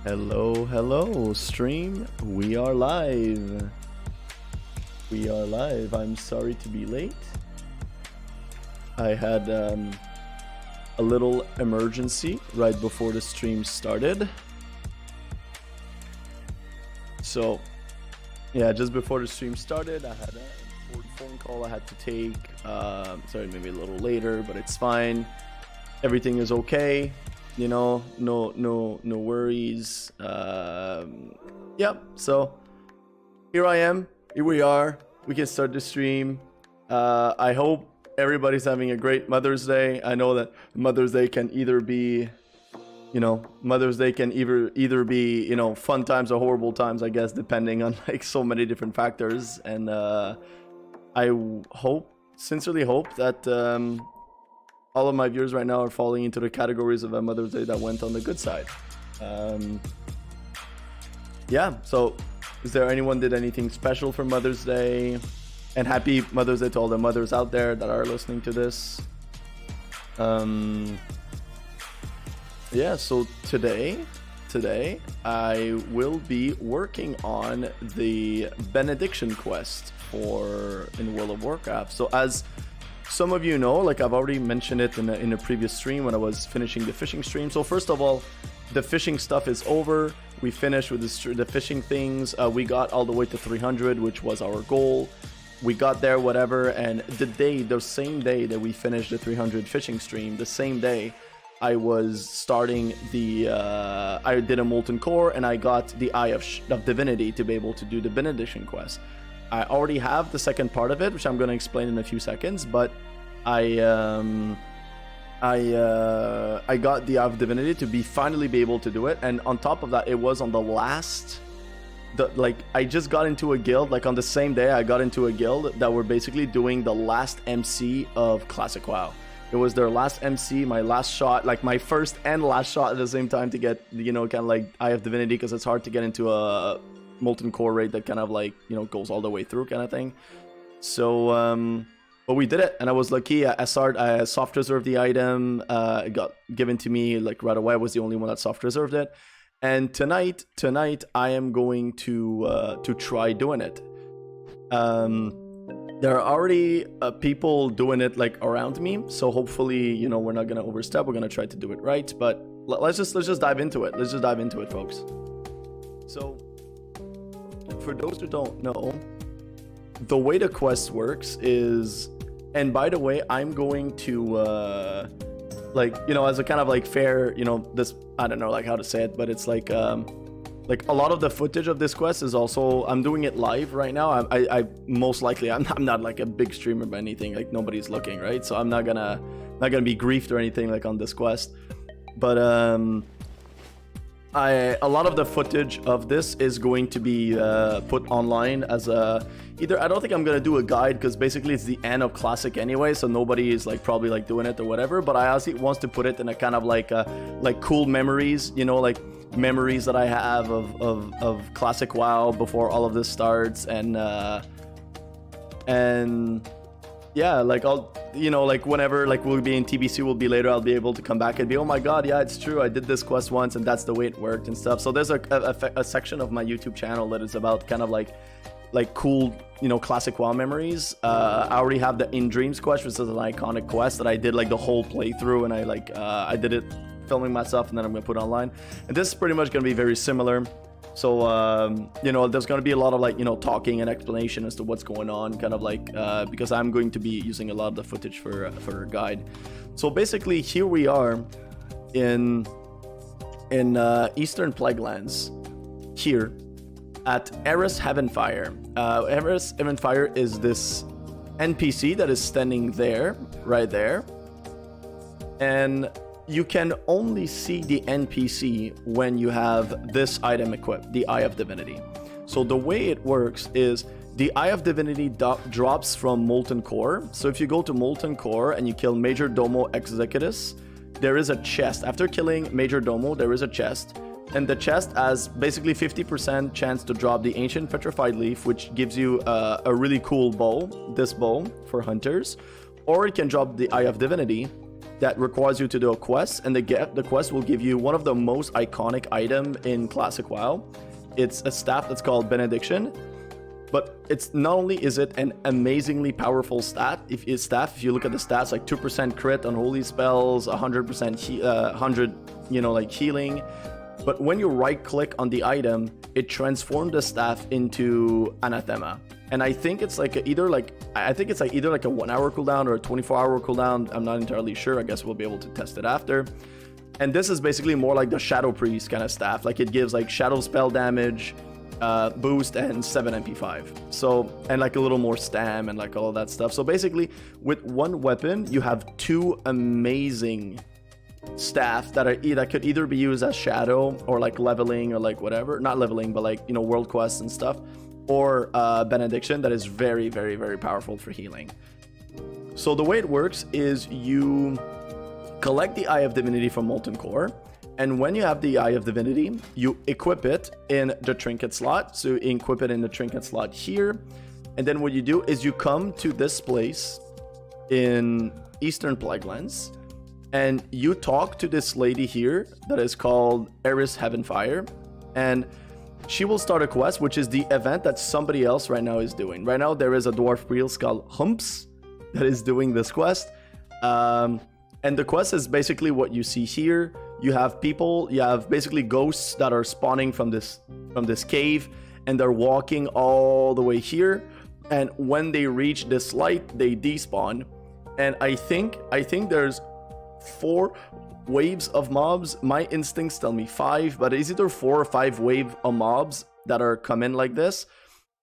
Hello, stream. We are live. I'm sorry to be late. I had a little emergency right before the stream started. So, yeah, just before the stream started, I had an important phone call I had to take. Sorry, maybe a little later, but it's fine. Everything is okay. You know, no worries. Yep. So here I am. Here we are. We can start the stream. I hope everybody's having a great Mother's Day. I know that Mother's Day can either be, either be, fun times or horrible times, I guess, depending on like so many different factors. And I sincerely hope that all of my viewers right now are falling into the categories of a Mother's Day that went on the good side. Yeah, so is there anyone did anything special for Mother's Day? And happy Mother's Day to all the mothers out there that are listening to this. Yeah, so today I will be working on the Benediction quest in World of Warcraft. So as some of you know, like I've already mentioned it in a previous stream when I was finishing the fishing stream. So first of all, the fishing stuff is over. We finished with the fishing things. We got all the way to 300, which was our goal. We got there, whatever. And the same day that we finished the 300 fishing stream, the same day I was starting I did a Molten Core and I got the Eye of Divinity to be able to do the Benediction quest. I already have the second part of it, which I'm going to explain in a few seconds, but I got the Eye of Divinity to finally be able to do it. And on top of that, it was on the last, I just got into a guild, like on the same day I got into a guild that were basically doing the last MC of Classic WoW. It was their last MC, my last shot, like my first and last shot at the same time to get, kind of like Eye of Divinity, because it's hard to get into a Molten Core raid that kind of like, goes all the way through kind of thing. So, but we did it, and I was lucky. I soft reserved the item. It got given to me like right away. I was the only one that soft reserved it. And tonight I am going to try doing it. There are already people doing it like around me, so hopefully we're not gonna overstep. We're gonna try to do it right. But let's just dive into it. Let's just dive into it, folks. So, for those who don't know, the way the quest works is, and by the way, I'm going to as a kind of like fair, this, I don't know like how to say it, but it's like a lot of the footage of this quest is also, I'm doing it live right now. I most likely I'm not like a big streamer by anything, like nobody's looking, right? So I'm not gonna be griefed or anything like on this quest, but a lot of the footage of this is going to be put online as either, I don't think I'm gonna do a guide, because basically it's the end of Classic anyway, so nobody is like probably like doing it or whatever, but I honestly wants to put it in a kind of like cool memories, like memories that I have of Classic WoW before all of this starts. And yeah, like I'll, like whenever like we'll be in TBC, will be later, I'll be able to come back and be, oh my god, yeah, it's true, I did this quest once and that's the way it worked and stuff. So there's a section of my YouTube channel that is about kind of like cool, Classic WoW memories. I already have the In Dreams quest, which is an iconic quest that I did like the whole playthrough, and I did it filming myself, and then I'm gonna put it online. And this is pretty much gonna be very similar. So there's gonna be a lot of talking and explanation as to what's going on, kind of because I'm going to be using a lot of the footage for a guide. So basically, here we are in Eastern Plaguelands, here at Eris Heavenfire. Eris Heavenfire is this NPC that is standing there, right there, and you can only see the NPC when you have this item equipped, the Eye of Divinity. So the way it works is the Eye of Divinity drops from Molten Core. So if you go to Molten Core and you kill Major Domo Executus, there is a chest. After killing Major Domo, there is a chest. And the chest has basically 50% chance to drop the Ancient Petrified Leaf, which gives you a really cool bow, this bow for hunters. Or it can drop the Eye of Divinity, that requires you to do a quest, and the quest will give you one of the most iconic item in Classic WoW. It's a staff that's called Benediction, but it's not only is it an amazingly powerful stat. If you look at the stats, like 2% crit on holy spells, 100% 100 like healing. But when you right click on the item, it transforms the staff into anathema. And I think it's like either like a 1 hour cooldown or a 24-hour cooldown. I'm not entirely sure. I guess we'll be able to test it after. And this is basically more like the Shadow Priest kind of staff. Like it gives like shadow spell damage, boost, and 7 MP5. So, and like a little more stam and like all of that stuff. So basically, with one weapon, you have 2 amazing staff that could either be used as shadow or like leveling or like whatever. Not leveling, but like, world quests and stuff. Or Benediction that is very, very, very powerful for healing. So the way it works is you collect the Eye of Divinity from Molten Core, and when you have the Eye of Divinity, you equip it in the trinket slot. So you equip it in the trinket slot here, and then what you do is you come to this place in Eastern Plaguelands, and you talk to this lady here that is called Eris Heavenfire, and she will start a quest, which is the event that somebody else right now is doing. Right now, there is a dwarf priest called Humps that is doing this quest. And the quest is basically what you see here. You have basically ghosts that are spawning from this cave, and they're walking all the way here. And when they reach this light, they despawn. And I think there's 4 waves of mobs. My instincts tell me 5, but it's either 4 or 5 wave of mobs that are coming like this,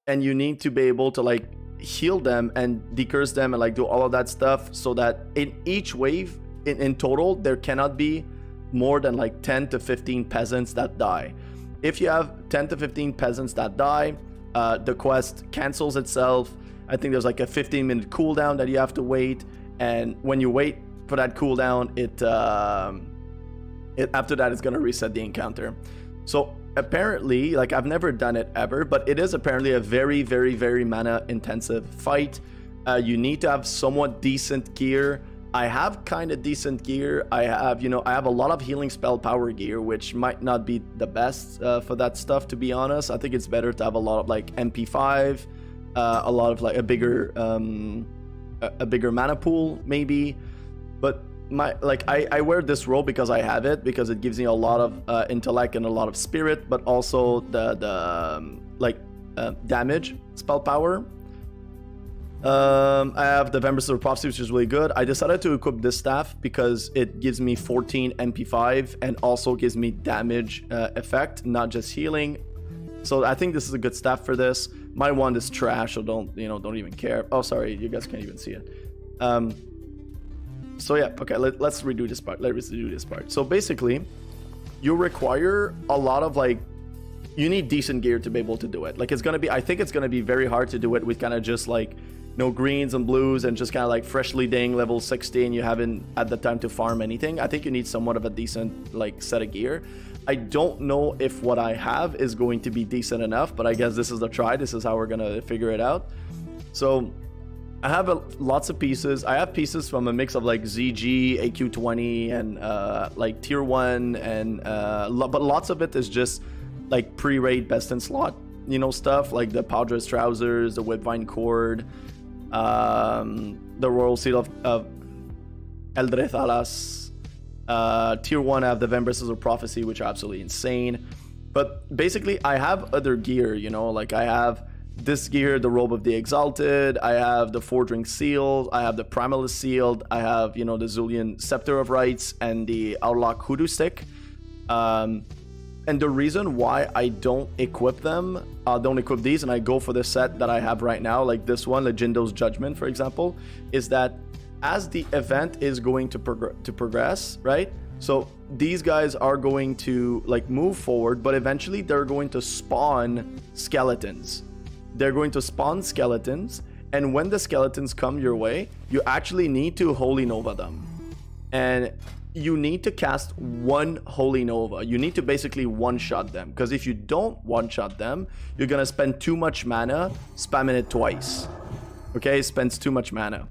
and you need to be able to like heal them and decurse them and like do all of that stuff, so that in each wave in total there cannot be more than like 10 to 15 peasants that die. If you have 10 to 15 peasants that die, the quest cancels itself. I think there's like a 15-minute cooldown that you have to wait, and when you wait for that cooldown, it after that it's gonna reset the encounter. So apparently, like, I've never done it ever, but it is apparently a very, very, very mana intensive fight. You need to have somewhat decent gear. I have kind of decent gear. I have a lot of healing spell power gear, which might not be the best for that stuff, to be honest. I think it's better to have a lot of like MP5, a lot of like a bigger mana pool maybe. But I wear this robe because I have it, because it gives me a lot of intellect and a lot of spirit, but also the damage spell power. I have the Vembraces of Prophecy, which is really good. I decided to equip this staff because it gives me 14 MP5 and also gives me damage effect, not just healing. So I think this is a good staff for this. My wand is trash, so don't even care. Oh, sorry, you guys can't even see it. So yeah, okay, let's redo this part. So basically, you require a lot of you need decent gear to be able to do it. I think it's gonna be very hard to do it with kind of just greens and blues and just kind of freshly dang level 60, and you haven't had the time to farm anything. I think you need somewhat of a decent set of gear. I don't know if what I have is going to be decent enough, but I guess this is the try. This is how we're gonna figure it out. So I have lots of pieces. I have pieces from a mix of ZG, AQ20, and tier 1, and but lots of it is just pre-raid best in slot, stuff like the Paudra's trousers, the Whipvine cord, the Royal Seal of Eldreth Alas. Tier 1, I have the Vembraces of Prophecy, which are absolutely insane. But basically, I have other gear, I have this gear, the Robe of the Exalted, I have the Forging Seal, I have the Primalist Shield, I have, the Zulian Scepter of Rights, and the Outlock Hoodoo Stick. And the reason why I don't equip these, and I go for the set that I have right now, like this one, Legendo's Judgment, for example, is that as the event is going to progress, right? So these guys are going to move forward, but eventually they're going to spawn skeletons. And when the skeletons come your way, you actually need to Holy Nova them. And you need to cast one Holy Nova. You need to basically one-shot them, because if you don't one-shot them, you're gonna spend too much mana spamming it twice. Okay, it spends too much mana.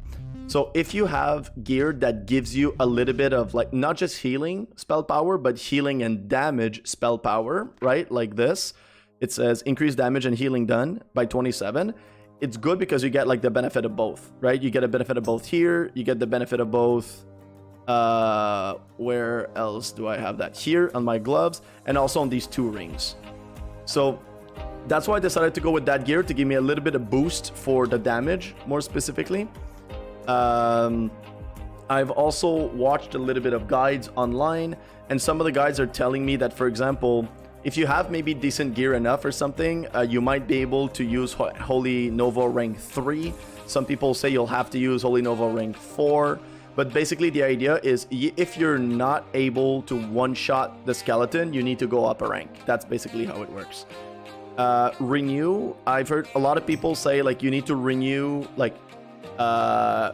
So if you have gear that gives you a little bit of like not just healing spell power, but healing and damage spell power, right? Like this, it says increase damage and healing done by 27. It's good because you get like the benefit of both, right? You get a benefit of both here. You get the benefit of both. Where else do I have that? Here on my gloves and also on these 2 rings. So that's why I decided to go with that gear to give me a little bit of boost for the damage, more specifically. I've also watched a little bit of guides online, and some of the guides are telling me that, for example, if you have maybe decent gear enough or something, you might be able to use Holy Nova rank 3. Some people say you'll have to use Holy Nova rank 4. But basically the idea is if you're not able to one-shot the skeleton, you need to go up a rank. That's basically how it works. Renew, I've heard a lot of people say like you need to renew like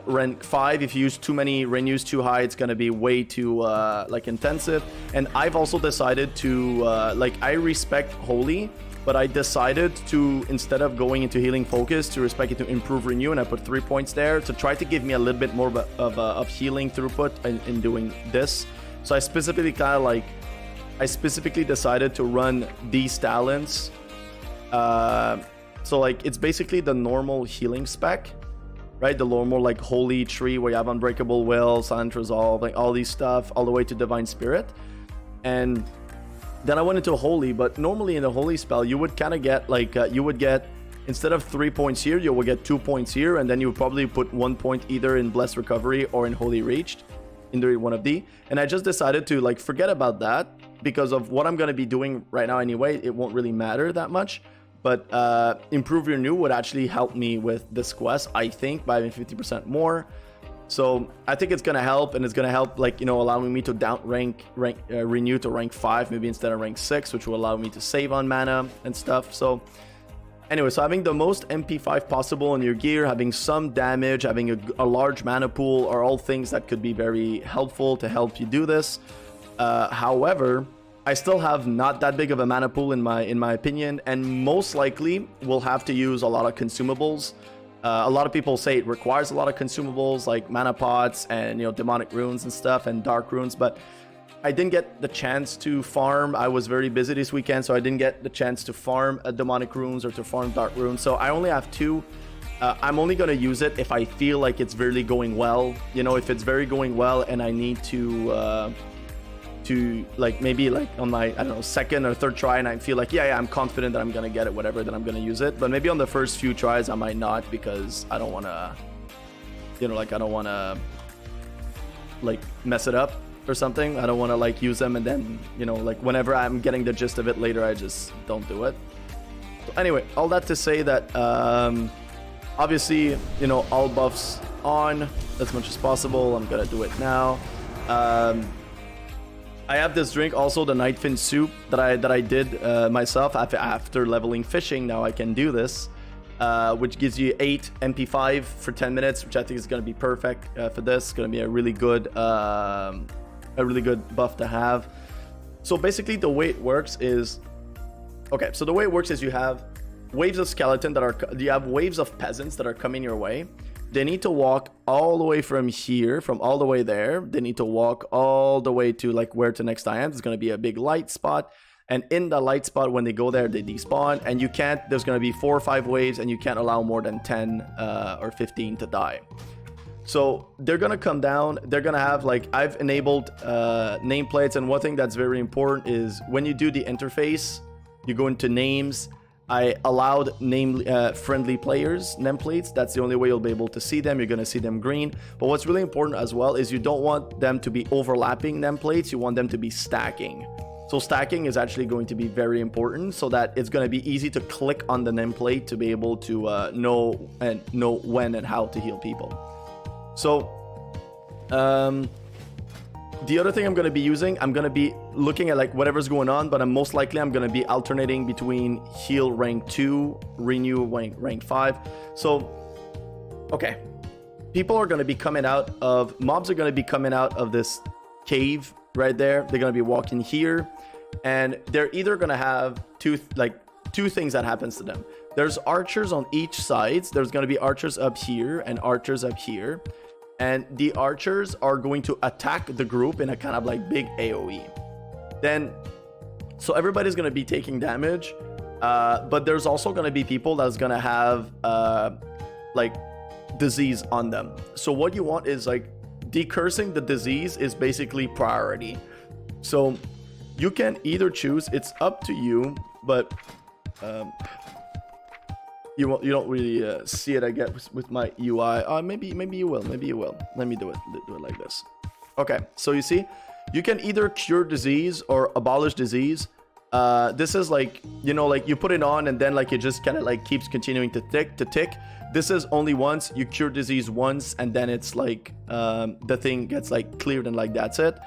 rank 5. If you use too many renews too high, it's going to be way too like intensive. And I've also decided to like I respect Holy, but I decided to, instead of going into healing focus, to respect it to improve renew, and I put 3 points there to try to give me a little bit more of healing throughput in doing this. So I specifically decided to run these talents. So like it's basically the normal healing spec, right? The normal like holy tree where you have unbreakable will, silent resolve, like all these stuff, all the way to divine spirit. And then I went into holy, but normally in the holy spell you would kind of get like you would get, instead of 3 points here, you will get 2 points here, and then you would probably put 1 point either in blessed recovery or in holy reached, in one of the. And I just decided to like forget about that because of what I'm going to be doing right now anyway. It won't really matter that much, but improve renew would actually help me with this quest, I think, by 50% more. So I think it's gonna help, and it's gonna help, like, you know, allowing me to down rank renew to rank 5 maybe instead of rank 6, which will allow me to save on mana and stuff. So anyway, so having the most MP5 possible in your gear, having some damage, having a large mana pool are all things that could be very helpful to help you do this. However, I still have not that big of a mana pool in my opinion, and most likely will have to use a lot of consumables. A lot of people say it requires a lot of consumables like mana pots and, you know, demonic runes and stuff and dark runes, but I didn't get the chance to farm. I was very busy this weekend, so I didn't get the chance to farm demonic runes or to farm dark runes. So I only have 2. I'm only going to use it if I feel like it's really going well. You know, if it's very going well and I need to like maybe like on my, I don't know, second or third try, and I feel like yeah I'm confident that I'm gonna get it, whatever, then I'm gonna use it. But maybe on the first few tries I might not, because I don't want to, you know, like I don't want to like mess it up or something. I don't want to like use them and then, you know, like whenever I'm getting the gist of it later, I just don't do it. So anyway, all that to say that obviously, you know, all buffs on as much as possible. I'm gonna do it now. I have this drink also, the nightfin soup that I did myself after leveling fishing. Now I can do this, which gives you 8 MP5 for 10 minutes, which I think is going to be perfect for this. It's going to be a really good buff to have. So basically the way it works is, okay, so the way it works is you have waves of skeleton you have waves of peasants that are coming your way. They need to walk all the way from here, from all the way there. They need to walk all the way to like where to next I am. There's going to be a big light spot. And in the light spot, when they go there, they despawn. And you can't, there's going to be 4 or 5 waves, and you can't allow more than 10 or 15 to die. So they're going to come down. They're going to have, like, I've enabled nameplates. And one thing that's very important is when you do the interface, you go into names. I allowed friendly players nameplates. That's the only way you'll be able to see them. You're going to see them green. But what's really important as well is you don't want them to be overlapping nameplates. You want them to be stacking. So stacking is actually going to be very important, so that it's going to be easy to click on the nameplate to be able to know when and how to heal people. So the other thing I'm going to be using, I'm going to be looking at like whatever's going on, but I'm most likely I'm going to be alternating between heal rank 2, renew rank 5. So, okay. People are going to be coming out of, mobs are going to be coming out of this cave right there. They're going to be walking here, and they're either going to have two things that happens to them. There's archers on each side. There's going to be archers up here and archers up here. and the archers are going to attack the group in a kind of like big AoE. Then, so everybody's going to be taking damage, but there's also going to be people that's going to have like disease on them. So what you want is like decursing the disease is basically priority. So you can either choose, it's up to you, but you don't really see it, I guess, with my UI. Maybe you will. Let me do it like this. Okay, so you see, you can either cure disease or abolish disease. This is like, you know, like you put it on and then like it just kind of like keeps continuing to tick. This is only once. You cure disease once and then it's like the thing gets like cleared and like that's it.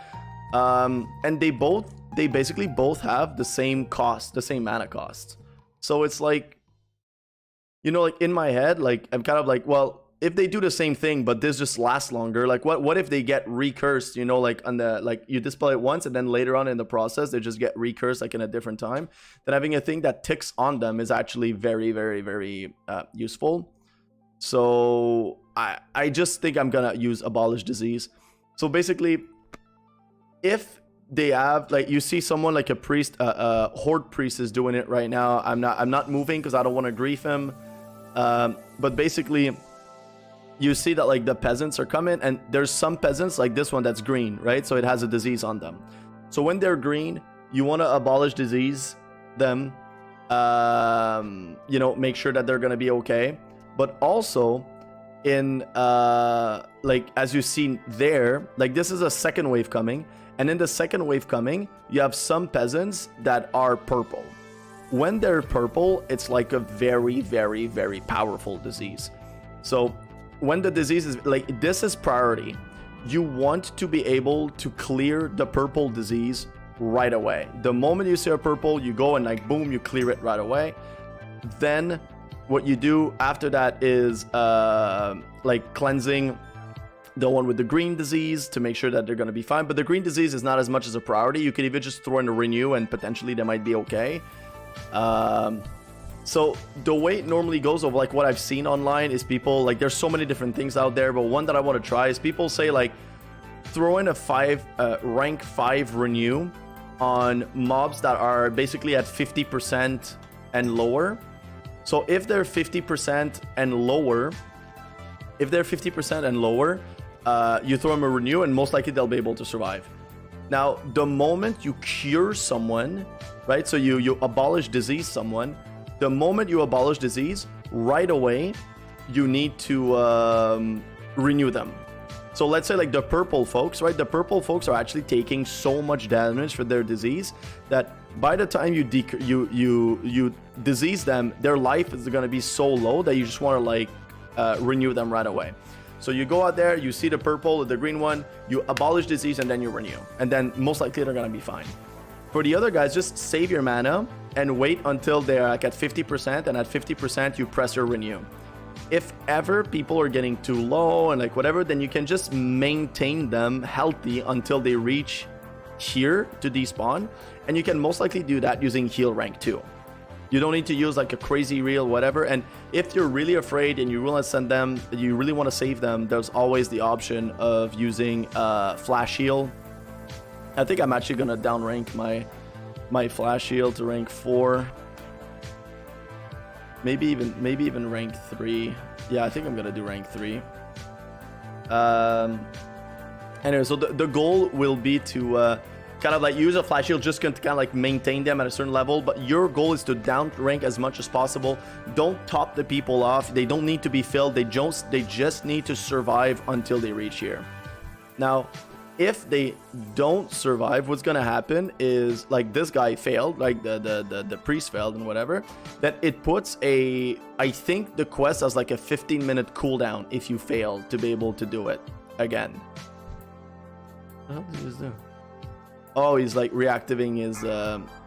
And they basically both have the same cost, the same mana cost. So it's like, you know, like in my head, like I'm kind of like, well, if they do the same thing, but this just lasts longer, like what if they get recursed, you know, like on the, like you display it once and then later on in the process, they just get recursed like in a different time. Then having a thing that ticks on them is actually very, very, very useful. So I just think I'm gonna use abolish disease. So basically, if they have, like, you see someone like a priest, horde priest is doing it right now. I'm not moving because I don't want to grief him. But basically, you see that like the peasants are coming, and there's some peasants like this one that's green, right? So it has a disease on them. So when they're green, you want to abolish disease them, you know, make sure that they're gonna be okay. But also in like as you see there, like this is a second wave coming, and in the second wave coming, you have some peasants that are purple. When they're purple, it's like a very, very, very powerful disease. So when the disease is like, this is priority. You want to be able to clear the purple disease right away. The moment you see a purple, you go and like, boom, you clear it right away. Then what you do after that is like cleansing the one with the green disease to make sure that they're going to be fine. But the green disease is not as much as a priority. You could even just throw in a renew and potentially they might be okay. So the way it normally goes of like what I've seen online is people like, there's so many different things out there, but one that I want to try is people say like throw in a rank 5 renew on mobs that are basically at 50% and lower. So if they're 50% and lower, you throw them a renew and most likely they'll be able to survive. Now, the moment you cure someone, right? So you abolish disease someone. The moment you abolish disease, right away, you need to renew them. So let's say like the purple folks, right? The purple folks are actually taking so much damage for their disease that by the time you disease them, their life is going to be so low that you just want to like renew them right away. So you go out there, you see the purple or the green one, you abolish disease and then you renew. And then most likely they're going to be fine. For the other guys, just save your mana and wait until they're like at 50%, and at 50% you press your renew. If ever people are getting too low and like whatever, then you can just maintain them healthy until they reach here to despawn, and you can most likely do that using heal rank 2. You don't need to use like a crazy reel, whatever. And if you're really afraid and you really want to send them, you really want to save them, there's always the option of using flash heal. I think I'm actually gonna downrank my flash heal to rank 4. Maybe even rank 3. Yeah, I think I'm gonna do rank 3. Anyway, so the goal will be to kind of like use a flash shield just to kind of like maintain them at a certain level, but your goal is to down rank as much as possible. Don't top the people off. They don't need to be filled. They just need to survive until they reach here. Now, if they don't survive, what's gonna happen is like this guy failed, like the priest failed and whatever, that it puts a, I think the quest has like a 15-minute cooldown if you fail to be able to do it again. What did he just do? Oh, he's like reactivating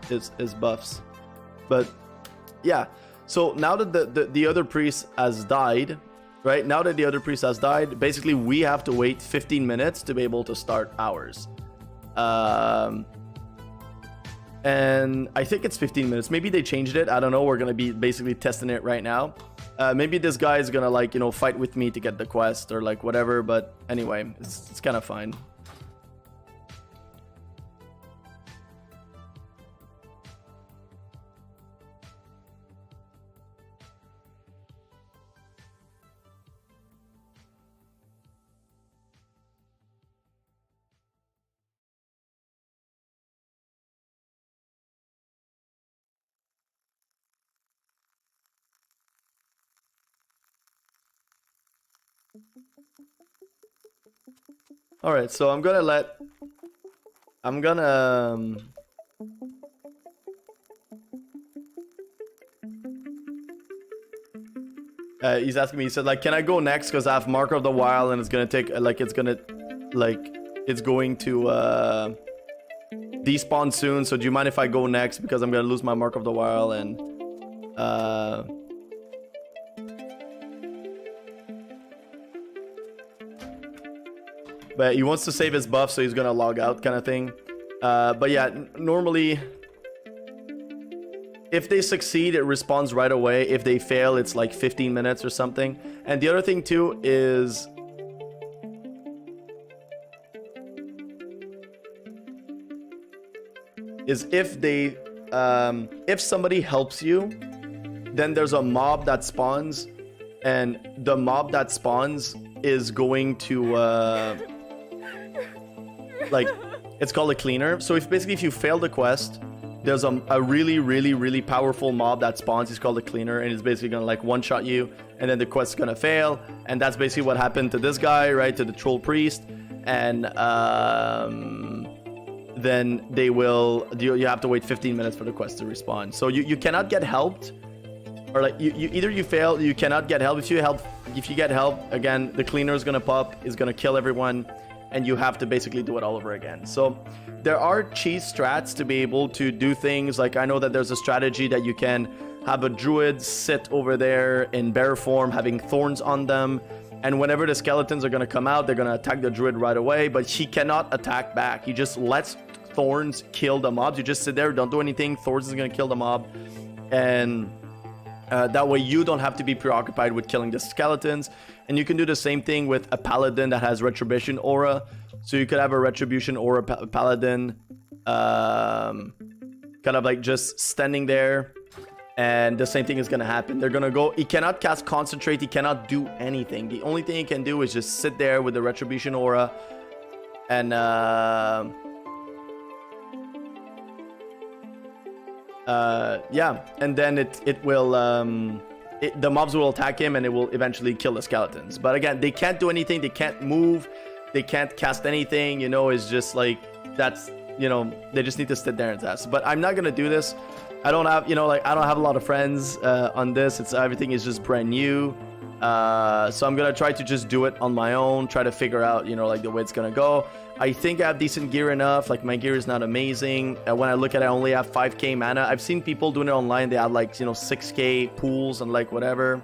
his buffs. But yeah, so now that the other priest has died, right? Now that the other priest has died, basically we have to wait 15 minutes to be able to start ours. And I think it's 15 minutes. Maybe they changed it. I don't know. We're going to be basically testing it right now. Maybe this guy is gonna like, you know, fight with me to get the quest or like whatever, but anyway, it's kind of fine. All right, so I'm gonna he's asking me, he said like, can I go next because I have Mark of the Wild and it's gonna take like it's going to despawn soon, so do you mind if I go next because I'm gonna lose my Mark of the Wild? And but he wants to save his buff, so he's gonna log out kind of thing. But yeah, normally if they succeed, it respawns right away. If they fail, it's like 15 minutes or something. And the other thing too is if somebody helps you, then there's a mob that spawns, and the mob that spawns is going to like, it's called a cleaner. So if you fail the quest, there's a really powerful mob that spawns. It's called a cleaner, and it's basically gonna like one-shot you, and then the quest's gonna fail. And that's basically what happened to this guy, right, to the troll priest. And then they will, you have to wait 15 minutes for the quest to respawn. So you cannot get helped, or like either you fail, you cannot get help. If you get help, again, the cleaner is gonna pop, is gonna kill everyone, and you have to basically do it all over again. So there are cheese strats to be able to do things. Like, I know that there's a strategy that you can have a druid sit over there in bear form, having thorns on them, and whenever the skeletons are going to come out, they're going to attack the druid right away, but he cannot attack back. He just lets thorns kill the mobs. You just sit there, don't do anything, thorns is going to kill the mob, and that way you don't have to be preoccupied with killing the skeletons. And you can do the same thing with a paladin that has retribution aura. So you could have a retribution aura paladin, kind of like just standing there, and the same thing is gonna happen. They're gonna go, he cannot cast concentrate, he cannot do anything. The only thing he can do is just sit there with the retribution aura, and yeah, and then it will the mobs will attack him, and it will eventually kill the skeletons. But again, they can't do anything, they can't move, they can't cast anything, you know. It's just like, that's, you know, they just need to sit there and test. But I'm not gonna do this. I don't have, you know, like, I don't have a lot of friends on this. It's, everything is just brand new, so I'm gonna try to just do it on my own, try to figure out, you know, like the way it's gonna go. I think I have decent gear enough. Like, my gear is not amazing. When I look at it, I only have 5k mana. I've seen people doing it online. They have like, you know, 6k pools and like whatever.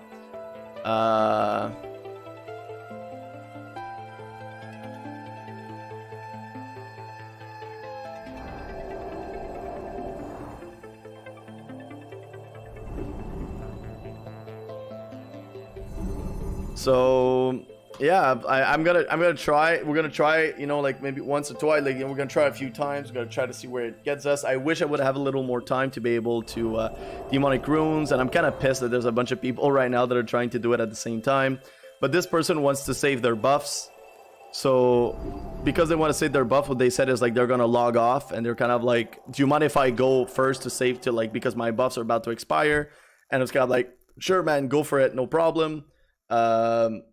So yeah, I'm gonna try. We're gonna try, you know, like maybe once or twice. Like, we're gonna try a few times. We're gonna try to see where it gets us. I wish I would have a little more time to be able to demonic runes, and I'm kind of pissed that there's a bunch of people right now that are trying to do it at the same time. But this person wants to save their buffs, so because they want to save their buff, what they said is like they're gonna log off, and they're kind of like, do you mind if I go first to save, to like, because my buffs are about to expire? And it's kind of like, sure man, go for it, no problem.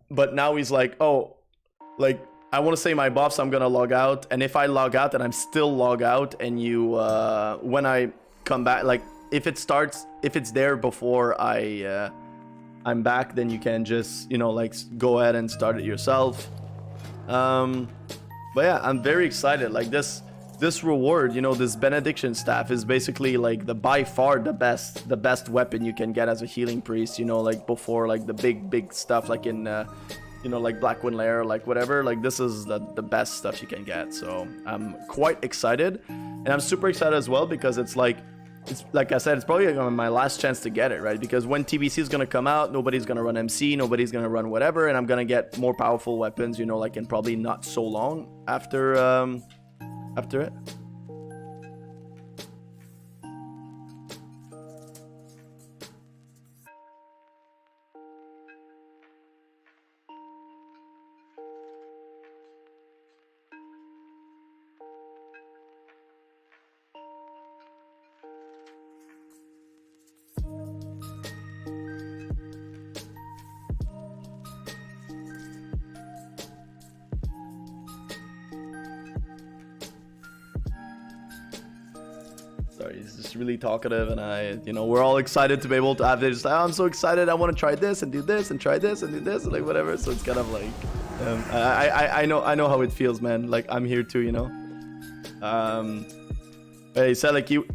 But now he's like, oh, like, I want to say my buffs, I'm gonna log out, and if I log out and I'm still log out, and you when I come back, like, if it starts, if it's there before I'm back, then you can just, you know, like, go ahead and start it yourself. But yeah, I'm very excited. Like, this reward, you know, this Benediction staff is basically like by far the best weapon you can get as a healing priest, you know, like before like the big stuff like in you know, like Blackwind Lair, like whatever. Like, this is the best stuff you can get. So I'm quite excited, and I'm super excited as well because it's like, it's like I said, it's probably my last chance to get it, right? Because when TBC is gonna come out, nobody's gonna run MC, nobody's gonna run whatever, and I'm gonna get more powerful weapons, you know, like in probably not so long after it. Sorry, he's just really talkative, and you know, we're all excited to be able to have this. Like, oh, I'm so excited! I want to try this and do this and try this and do this, and like whatever. So it's kind of like, I know how it feels, man. Like I'm here too, you know. Hey, said like you.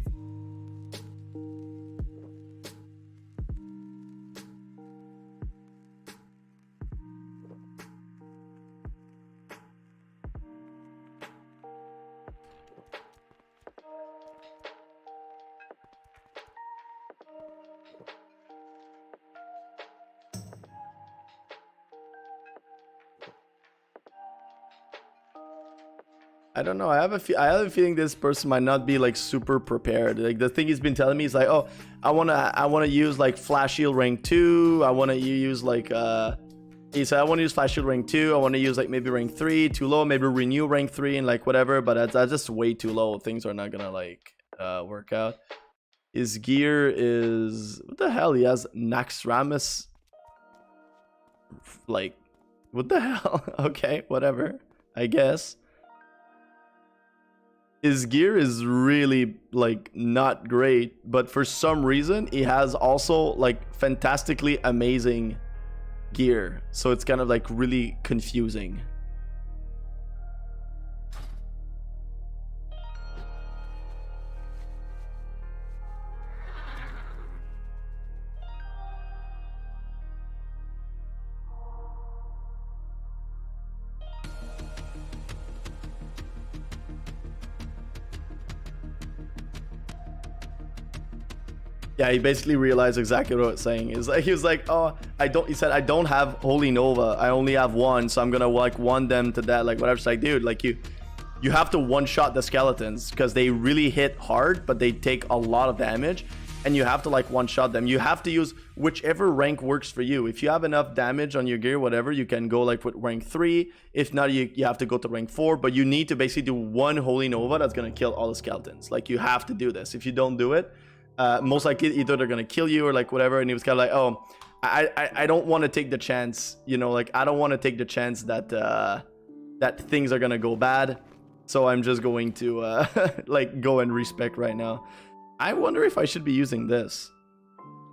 I don't know. I have a feeling this person might not be like super prepared. Like the thing he's been telling me is like, oh, I wanna use like Flash Shield rank 2. I wanna use like he said I wanna use Flash Shield rank 2. I wanna use like maybe rank 3, too low, maybe renew rank 3 and like whatever. But that's just way too low. Things are not gonna like work out. His gear is what the hell? He has Naxxramas. Like what the hell? Okay, whatever. I guess. His gear is really like not great, but for some reason he has also like fantastically amazing gear. So it's kind of like really confusing. Yeah, he basically realized exactly what I was saying. Is like he was like, oh, he said I don't have Holy Nova. I only have one, so I'm gonna like one them to that, like whatever. It's like, dude, like you have to one-shot the skeletons because they really hit hard, but they take a lot of damage, and you have to like one-shot them. You have to use whichever rank works for you. If you have enough damage on your gear, whatever, you can go like with rank 3. If not, you have to go to rank 4, but you need to basically do one Holy Nova that's gonna kill all the skeletons. Like you have to do this. If you don't do it, most likely either they're gonna kill you or like whatever. And he was kind of like, oh, I don't want to take the chance, you know, like I don't want to take the chance that that things are gonna go bad, so I'm just going to like go and respec right now. I wonder if I should be using this.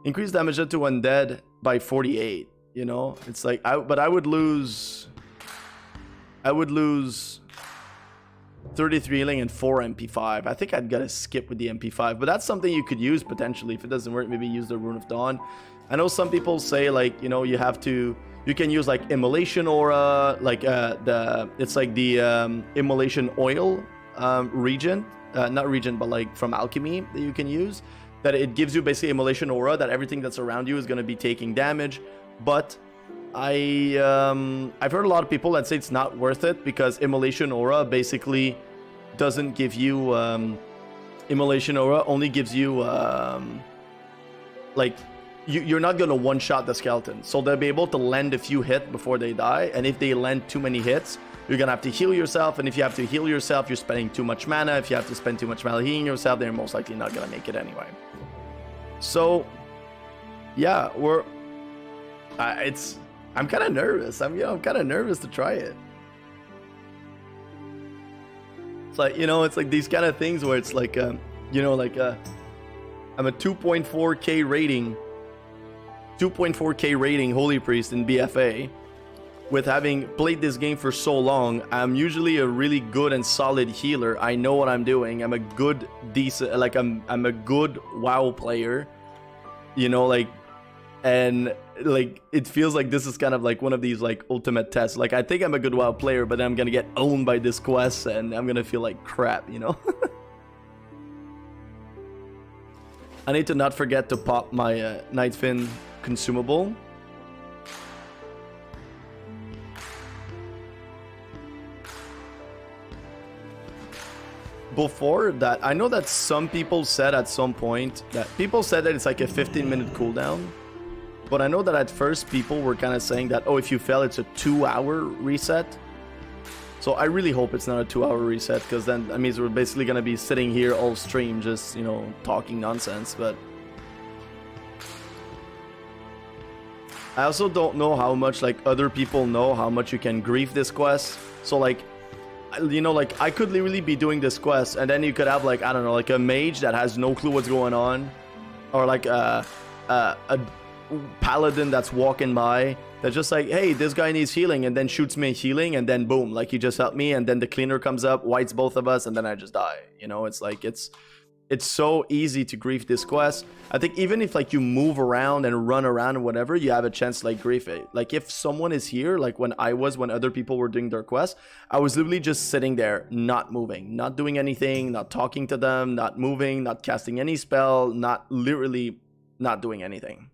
Increase damage to undead by 48, you know. It's like but I would lose 33 healing and 4 MP5. I think I'd gotta skip with the MP5, but that's something you could use potentially. If it doesn't work, maybe use the Rune of Dawn. I know some people say like, you know, you can use like Immolation Aura, like it's like the Immolation Oil regent, not regent, but like from alchemy that you can use, that it gives you basically Immolation Aura, that everything that's around you is going to be taking damage. But I've heard a lot of people that say it's not worth it because Immolation Aura basically doesn't give you Immolation Aura only gives you like you're not gonna one-shot the skeleton, so they'll be able to land a few hits before they die, and if they land too many hits, you're gonna have to heal yourself, and if you have to heal yourself, you're spending too much mana. If you have to spend too much mana healing yourself, they're most likely not gonna make it anyway. So yeah, I'm kind of nervous. I'm kind of nervous to try it. It's like, you know, it's like these kind of things where it's like you know, like I'm a 2.4k rating Holy Priest in BFA. With having played this game for so long, I'm usually a really good and solid healer. I know what I'm doing. I'm a good, decent, like I'm a good WoW player, you know, like, and like it feels like this is kind of like one of these like ultimate tests. Like I think I'm a good WoW player, but then I'm gonna get owned by this quest, and I'm gonna feel like crap, you know. I need to not forget to pop my Night Fin consumable. Before that, I know that some people said at some point that people said that it's like a 15-minute cooldown. But I know that at first people were kind of saying that, oh, if you fail, it's a 2-hour reset. So I really hope it's not a 2-hour reset, because then that means we're basically going to be sitting here all stream just, you know, talking nonsense. But I also don't know how much, like, other people know how much you can grief this quest. So, like, you know, like, I could literally be doing this quest, and then you could have, like, I don't know, like a mage that has no clue what's going on, or like a paladin that's walking by that's just like, hey, this guy needs healing, and then shoots me healing, and then boom, like, he just helped me, and then the cleaner comes up, whites both of us, and then I just die. You know, it's like, it's so easy to grief this quest. I think even if, like, you move around and run around and whatever, you have a chance to, like, grief it. Like, if someone is here, like when other people were doing their quest, I was literally just sitting there, not moving, not doing anything, not talking to them, not moving, not casting any spell, literally not doing anything.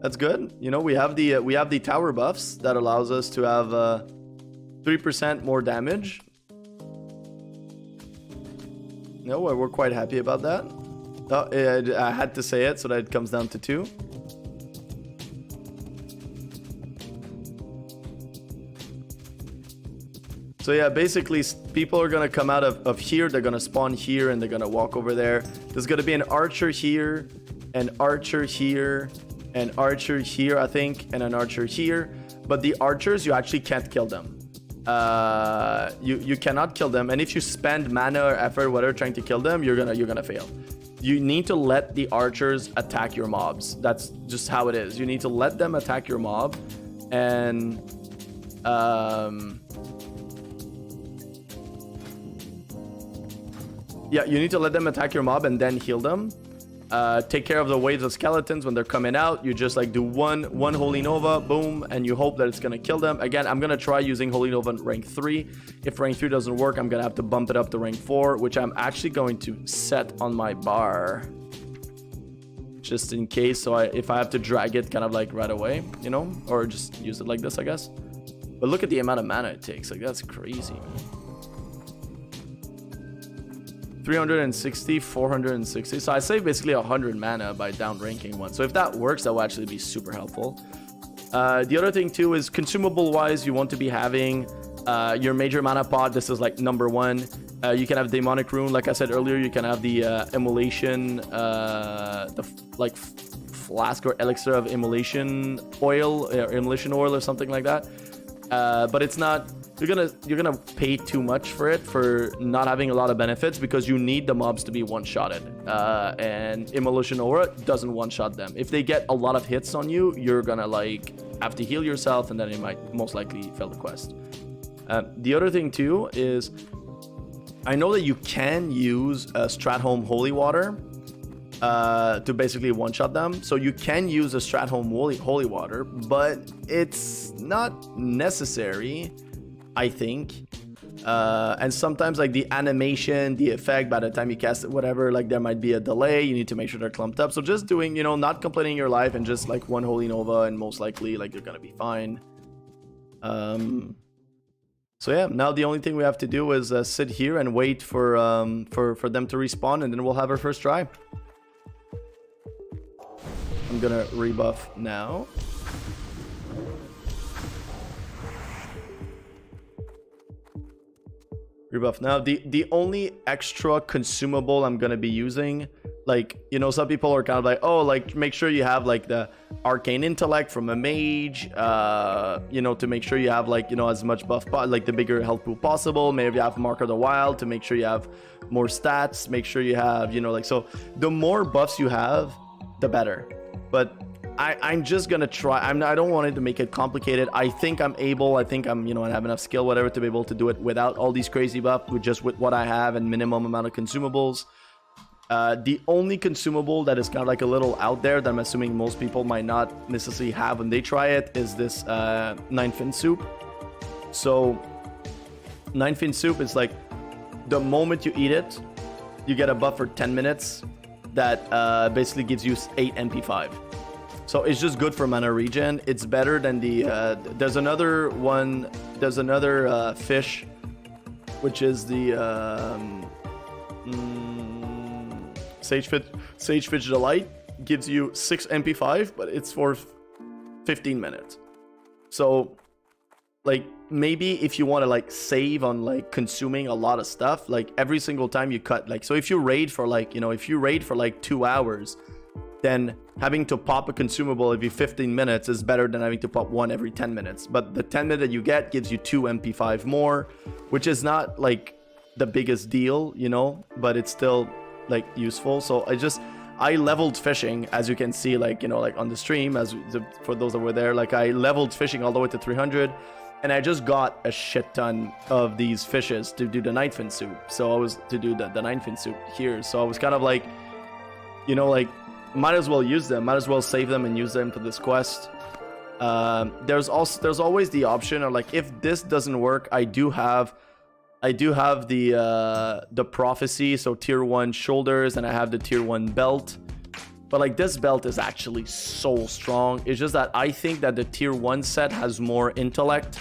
That's good. You know, we have the tower buffs that allows us to have 3% more damage. No, we're quite happy about that. Oh, I had to say it so that it comes down to 2. So yeah, basically people are gonna come out of here, they're gonna spawn here, and they're gonna walk over there. There's gonna be an archer here, an archer here, an archer here, I think, and an archer here. But the archers, you actually can't kill them. You cannot kill them, and if you spend mana or effort, whatever, trying to kill them, you're gonna fail. You need to let the archers attack your mobs. That's just how it is. You need to let them attack your mob, and yeah, you need to let them attack your mob and then heal them. Take care of the waves of skeletons when they're coming out. You just like do one Holy Nova, boom, and you hope that it's gonna kill them. Again, I'm gonna try using Holy Nova in rank 3. If rank 3 doesn't work, I'm gonna have to bump it up to rank 4, which I'm actually going to set on my bar, just in case. So if I have to drag it kind of like right away, you know, or just use it like this, I guess. But look at the amount of mana it takes. Like, that's crazy, man. 360, 460. So I save basically 100 mana by down ranking one. So if that works, that will actually be super helpful. The other thing too is consumable wise, you want to be having your major mana pot. This is like number 1. You can have demonic rune, like I said earlier. You can have the immolation, like flask or elixir of immolation oil, or immolation oil, or something like that. But it's not. You're gonna pay too much for it, for not having a lot of benefits, because you need the mobs to be one-shotted, and Immolation Aura doesn't one-shot them. If they get a lot of hits on you, you're gonna like have to heal yourself, and then it might most likely fail the quest. The other thing too is, I know that you can use Stratholme Holy Water to basically one-shot them. So you can use a Stratholme Holy Water, but it's not necessary, I think. And sometimes like the animation, the effect, by the time you cast it, whatever, like there might be a delay. You need to make sure they're clumped up. So just doing, you know, not completing your life and just like one Holy Nova, and most likely like you're gonna be fine. So yeah, now the only thing we have to do is sit here and wait for them to respawn, and then we'll have our first try. I'm gonna rebuff now. Rebuff now. The only extra consumable I'm gonna be using, like, you know, some people are kind of like, oh, like make sure you have like the arcane intellect from a mage, you know, to make sure you have like, you know, as much buff, like the bigger health pool possible. Maybe you have Mark of the Wild to make sure you have more stats. Make sure you have, you know, like, so the more buffs you have, the better. But I'm just gonna try. I don't want it to make it complicated. I think I'm, you know, I have enough skill, whatever, to be able to do it without all these crazy buffs, with what I have and minimum amount of consumables. The only consumable that is kind of like a little out there that I'm assuming most people might not necessarily have when they try it is this 9 fin soup. So Nine fin soup is like the moment you eat it, you get a buff for 10 minutes that basically gives you 8 MP5. So it's just good for mana regen. It's better than the there's another one, there's another fish, which is the Sagefish Delight. Gives you 6 MP5, but it's for 15 minutes. So like maybe if you want to like save on like consuming a lot of stuff, like every single time you cut, like, so if you raid for like, you know, if you raid for like 2 hours, then having to pop a consumable every 15 minutes is better than having to pop one every 10 minutes. But the 10 minute you get gives you 2 MP5 more, which is not like the biggest deal, you know, but it's still like useful. So I leveled fishing, as you can see, like, you know, like on the stream, for those that were there, like I leveled fishing all the way to 300, and I just got a shit ton of these fishes to do the ninefin soup. So I was to do the ninefin soup here. So I was kind of like, you know, like might as well use them, might as well save them and use them for this quest. There's always the option of like, if this doesn't work, I do have the prophecy, so tier 1 shoulders, and I have the tier 1 belt. But like this belt is actually so strong. It's just that I think that the tier 1 set has more intellect.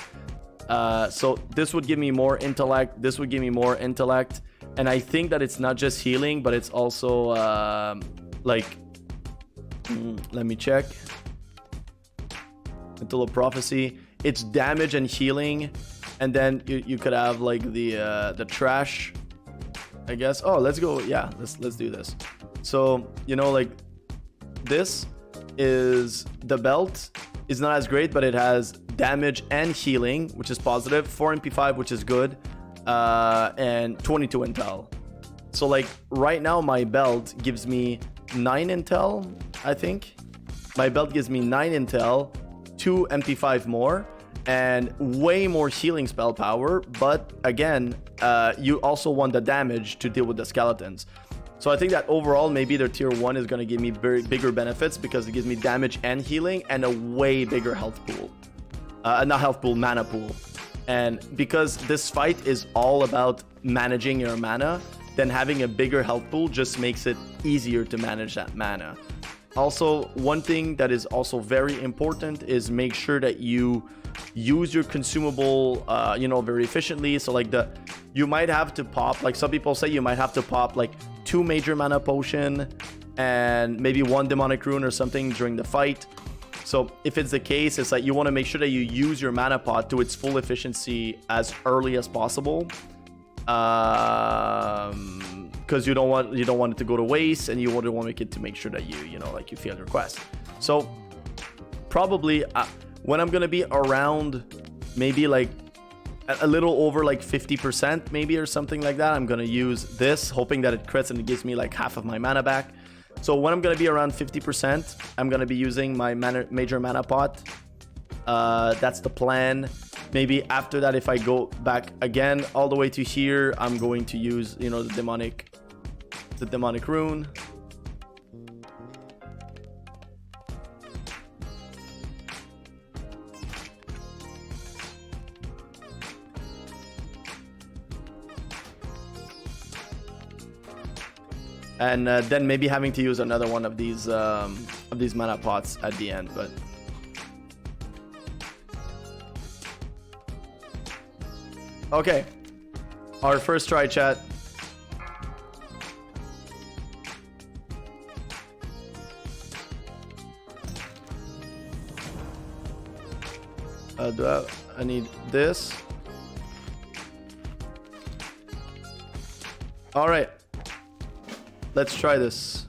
So this would give me more intellect, this would give me more intellect, and I think that it's not just healing, but it's also like let me check. Until a prophecy, it's damage and healing. And then you could have like the trash, I guess. Oh, let's go. Yeah, let's do this. So, you know, like this is the belt is not as great, but it has damage and healing, which is positive. 4 MP5, which is good, and 22 intel. So like right now, my belt gives me 9 intel. I think my belt gives me 9 intel, 2 MP5 more, and way more healing spell power. But again, you also want the damage to deal with the skeletons. So I think that overall, maybe their tier 1 is going to give me very bigger benefits, because it gives me damage and healing and a way bigger health pool. Not health pool, mana pool. And because this fight is all about managing your mana, then having a bigger health pool just makes it easier to manage that mana. Also, one thing that is also very important is make sure that you use your consumable, you know, very efficiently. So like you might have to pop, like some people say, you might have to pop like 2 major mana potion and maybe 1 demonic rune or something during the fight. So if it's the case, it's like you want to make sure that you use your mana pot to its full efficiency as early as possible, because you don't want it to go to waste, and you want to make it to make sure that you know, like you fail your quest. So probably when I'm gonna be around maybe like a little over like 50% maybe or something like that, I'm gonna use this, hoping that it crits and it gives me like half of my mana back. So when I'm gonna be around 50%, I'm gonna be using my major mana pot. That's the plan. Maybe after that, if I go back again all the way to here, I'm going to use, you know, the demonic rune. And then maybe having to use another one of these mana pots at the end, but okay, our first try, chat. I need this. All right, let's try this.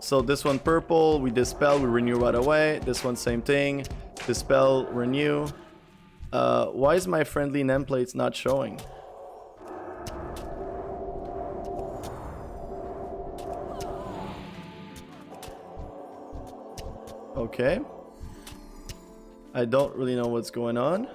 So this one purple, we dispel, we renew right away. This one same thing, dispel, renew. Why is my friendly nameplates not showing? Okay, I don't really know what's going on.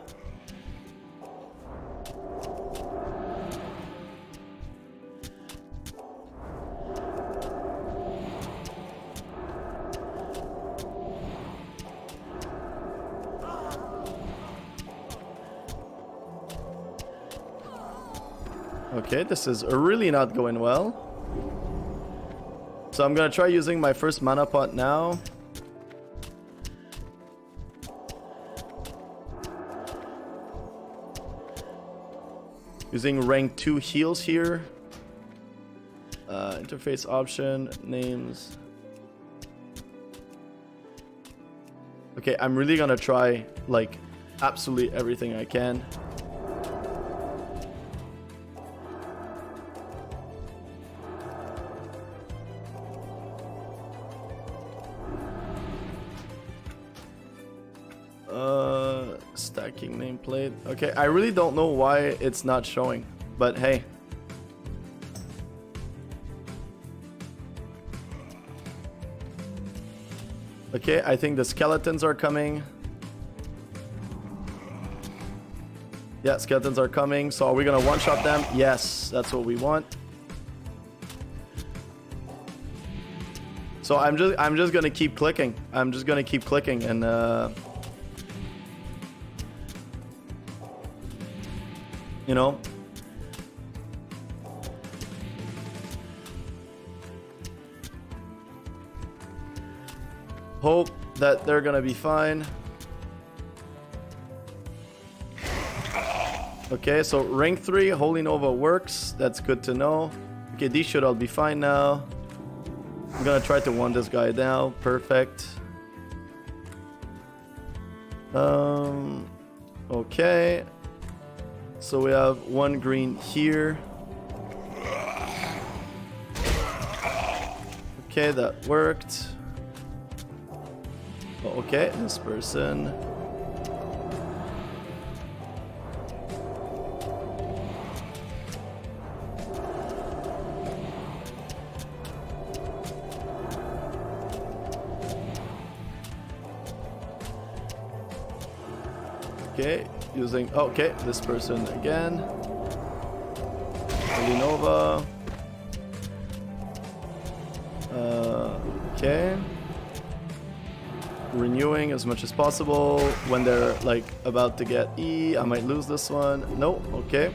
Okay, this is really not going well. So I'm gonna try using my first mana pot now. Using rank 2 heals here. Interface option, names. Okay, I'm really gonna try like absolutely everything I can. Stacking nameplate. Okay, I really don't know why it's not showing, but hey. Okay, I think the skeletons are coming. Yeah, skeletons are coming. So are we gonna one-shot them? Yes, that's what we want. So I'm just gonna keep clicking. I'm just gonna keep clicking and you know, hope that they're gonna be fine. Okay, so rank 3 Holy Nova works. That's good to know. Okay, these should all be fine now. I'm gonna try to one this guy now. Perfect. Okay. So we have one green here. Okay, that worked. Okay, this person. Okay, using, okay, this person again. Holy Nova. Okay. Renewing as much as possible. When they're like about to get E, I might lose this one. No, okay.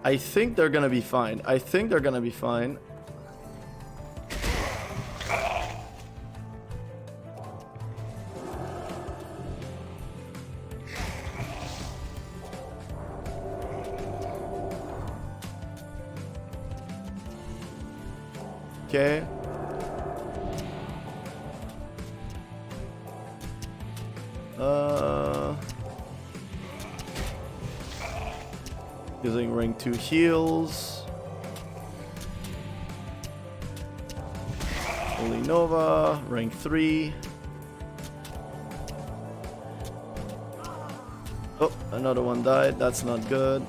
I think they're gonna be fine. I think they're gonna be fine. Okay. Using rank 2 heals. Holy Nova, rank 3. Oh, another one died. That's not good.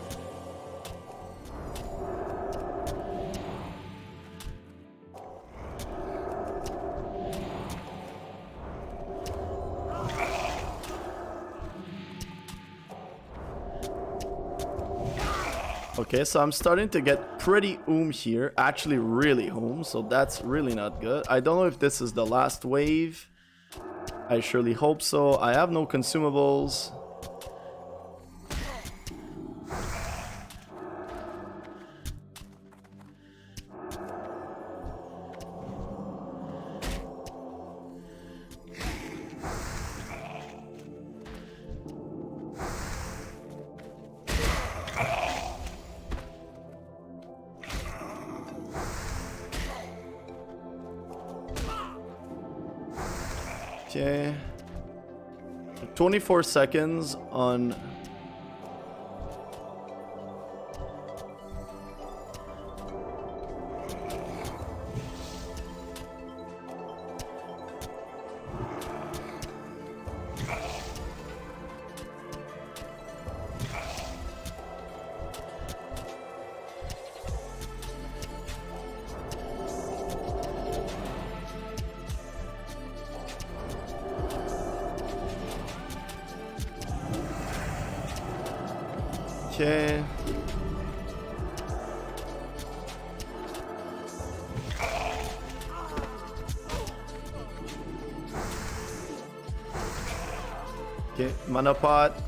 Okay, so I'm starting to get pretty here. Actually, really so that's really not good. I don't know if this is the last wave. I surely hope so. I have no consumables. Okay. 24 seconds on... Okay. Okay, mana pot.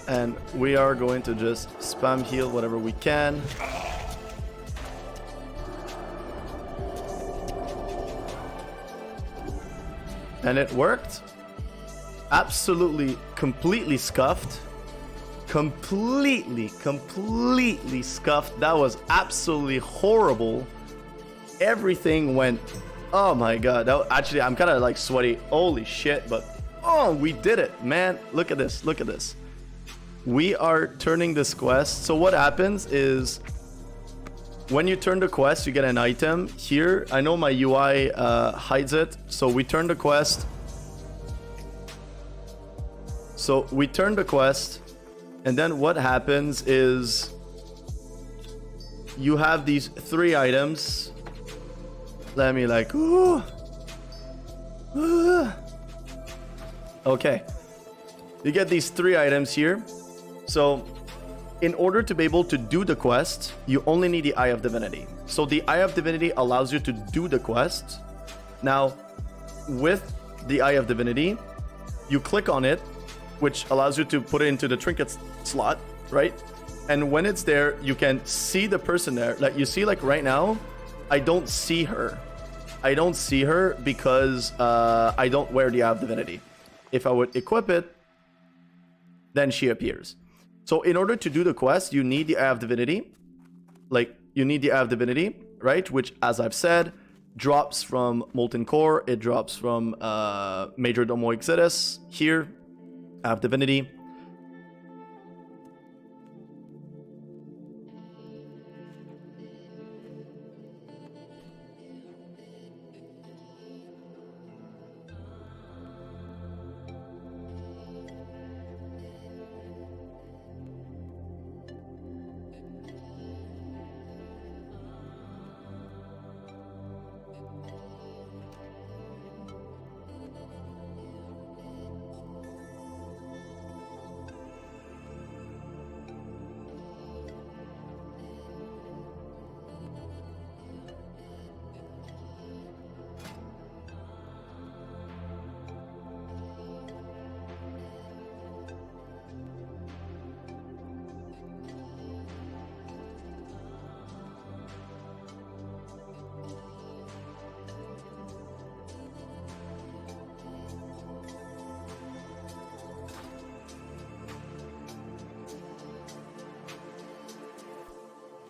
And we are going to just spam heal whatever we can. And it worked. Absolutely, completely scuffed. Completely scuffed. That was absolutely horrible. Everything went... Oh my god. Actually, I'm kind of like sweaty. Holy shit. But, oh, we did it, man. Look at this. Look at this. We are turning this quest. So what happens is... when you turn the quest, you get an item. Here, I know my UI hides it. So we turn the quest. And then what happens is you have these 3 items. Let me like... Okay. You get these 3 items here. So... in order to be able to do the quest, you only need the Eye of Divinity. So the Eye of Divinity allows you to do the quest. Now, with the Eye of Divinity, you click on it, which allows you to put it into the trinket slot, right? And when it's there, you can see the person there. Like you see, like right now, I don't see her. I don't see her because I don't wear the Eye of Divinity. If I would equip it, then she appears. So in order to do the quest, you need the Eye of Divinity. Like, you need the Eye of Divinity, right? Which, as I've said, drops from Molten Core. It drops from Major Domo Exodus. Here, Eye of Divinity.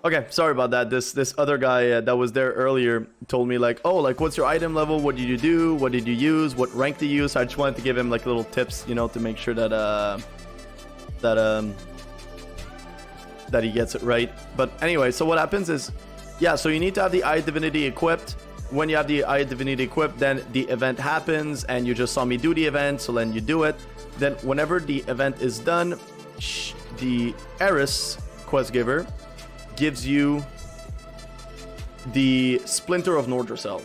Okay, sorry about that. This other guy that was there earlier told me like, oh, like what's your item level? What did you do? What did you use? What rank did you use? So I just wanted to give him like little tips, you know, to make sure that that he gets it right. But anyway, so what happens is, yeah, so you need to have the Eye of Divinity equipped. When you have the Eye of Divinity equipped, then the event happens, and you just saw me do the event, so then you do it. Then whenever the event is done, the Eris quest giver gives you the Splinter of Nordrasel.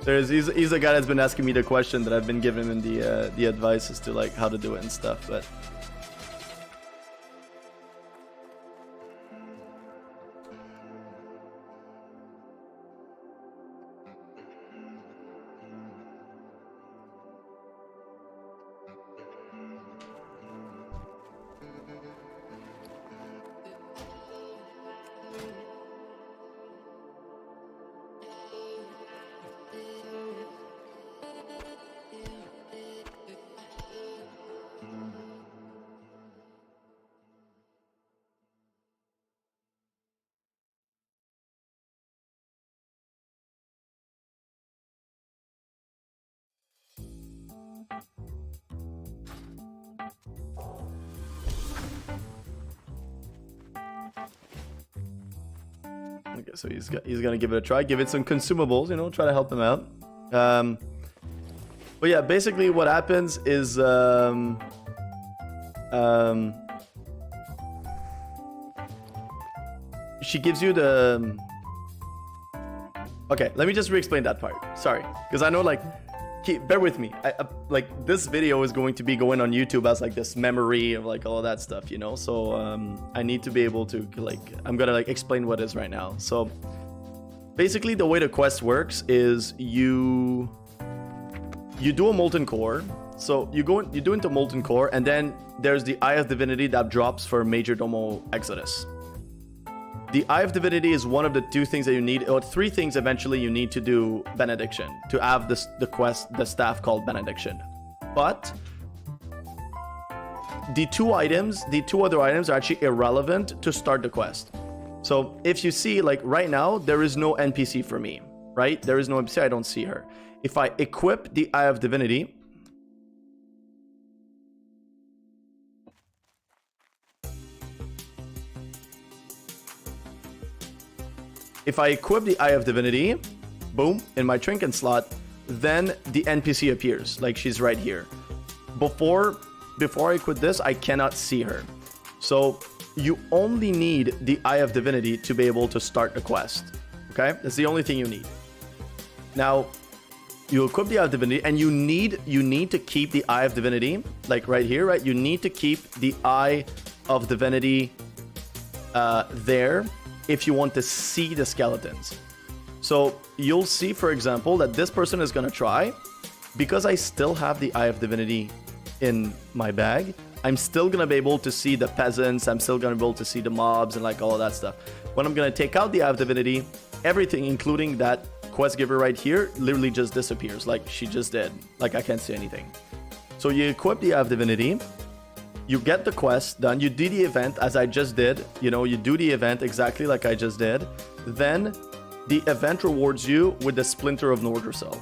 He's a guy that's been asking me the question that I've been giving him the advice as to like how to do it and stuff, but. Okay, so he's gonna give it a try, give it some consumables, you know, try to help him out. But yeah, basically what happens is she gives you the. Okay, let me just re-explain that part. Sorry, because I know like. Bear with me. Like this video is going to be going on YouTube as like this memory of like all of that stuff, you know. So I need to be able to like I'm gonna like explain what is right now. So basically, the way the quest works is you do a molten core. So you do into molten core, and then there's the Eye of Divinity that drops for Major Domo Exodus. The Eye of Divinity is one of the 2 things that you need, or 3 things eventually you need to do Benediction, to have the quest, the staff called Benediction. But the 2 other items are actually irrelevant to start the quest. So if you see, like right now, there is no NPC for me, right? There is no NPC, I don't see her. If I equip the Eye of Divinity, if I equip the Eye of Divinity, boom, in my trinket slot, then the NPC appears, like she's right here. Before I equip this, I cannot see her. So you only need the Eye of Divinity to be able to start the quest, okay? That's the only thing you need. Now, you equip the Eye of Divinity, and you need to keep the Eye of Divinity, like right here, right? You need to keep the Eye of Divinity there, if you want to see the skeletons. So you'll see, for example, that this person is going to try, because I still have the Eye of Divinity in my bag, I'm still going to be able to see the peasants, I'm still going to be able to see the mobs and like all of that stuff. When I'm going to take out the Eye of Divinity, everything, including that quest giver right here, literally just disappears, like she just did. Like I can't see anything. So you equip the Eye of Divinity, you get the quest done, you do the event as I just did, you know, you do the event exactly like I just did, then the event rewards you with the Splinter of Nordrassil.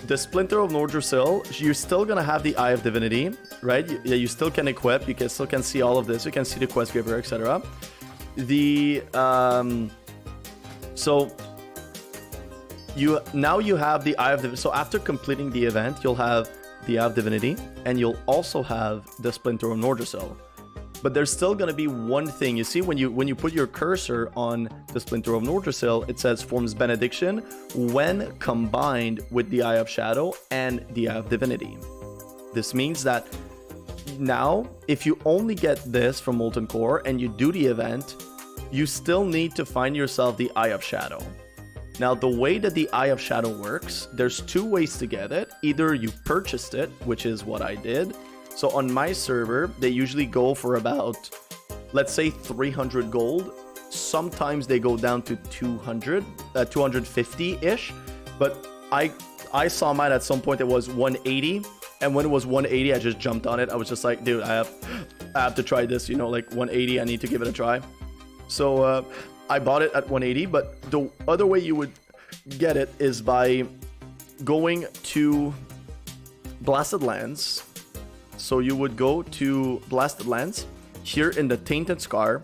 The Splinter of Nordrassil, you're still gonna have the Eye of Divinity, right? You still can equip, you still can see all of this, you can see the quest giver, etc. So now you have the Eye of Divinity. So after completing the event, you'll have the Eye of Divinity, and you'll also have the Splinter of Nordrassil. But there's still going to be one thing. You see, when you put your cursor on the Splinter of Nordrassil, it says forms Benediction when combined with the Eye of Shadow and the Eye of Divinity. This means that now, if you only get this from Molten Core and you do the event, you still need to find yourself the Eye of Shadow. Now, the way that the Eye of Shadow works, there's 2 ways to get it. Either you purchased it, which is what I did. So on my server, they usually go for about, let's say 300 gold. Sometimes they go down to 250-ish. But I saw mine at some point, it was 180. And when it was 180, I just jumped on it. I was just like, dude, I have to try this, you know, like 180, I need to give it a try. So, I bought it at 180, but the other way you would get it is by going to Blasted Lands. So you would go to Blasted Lands. Here in the Tainted Scar,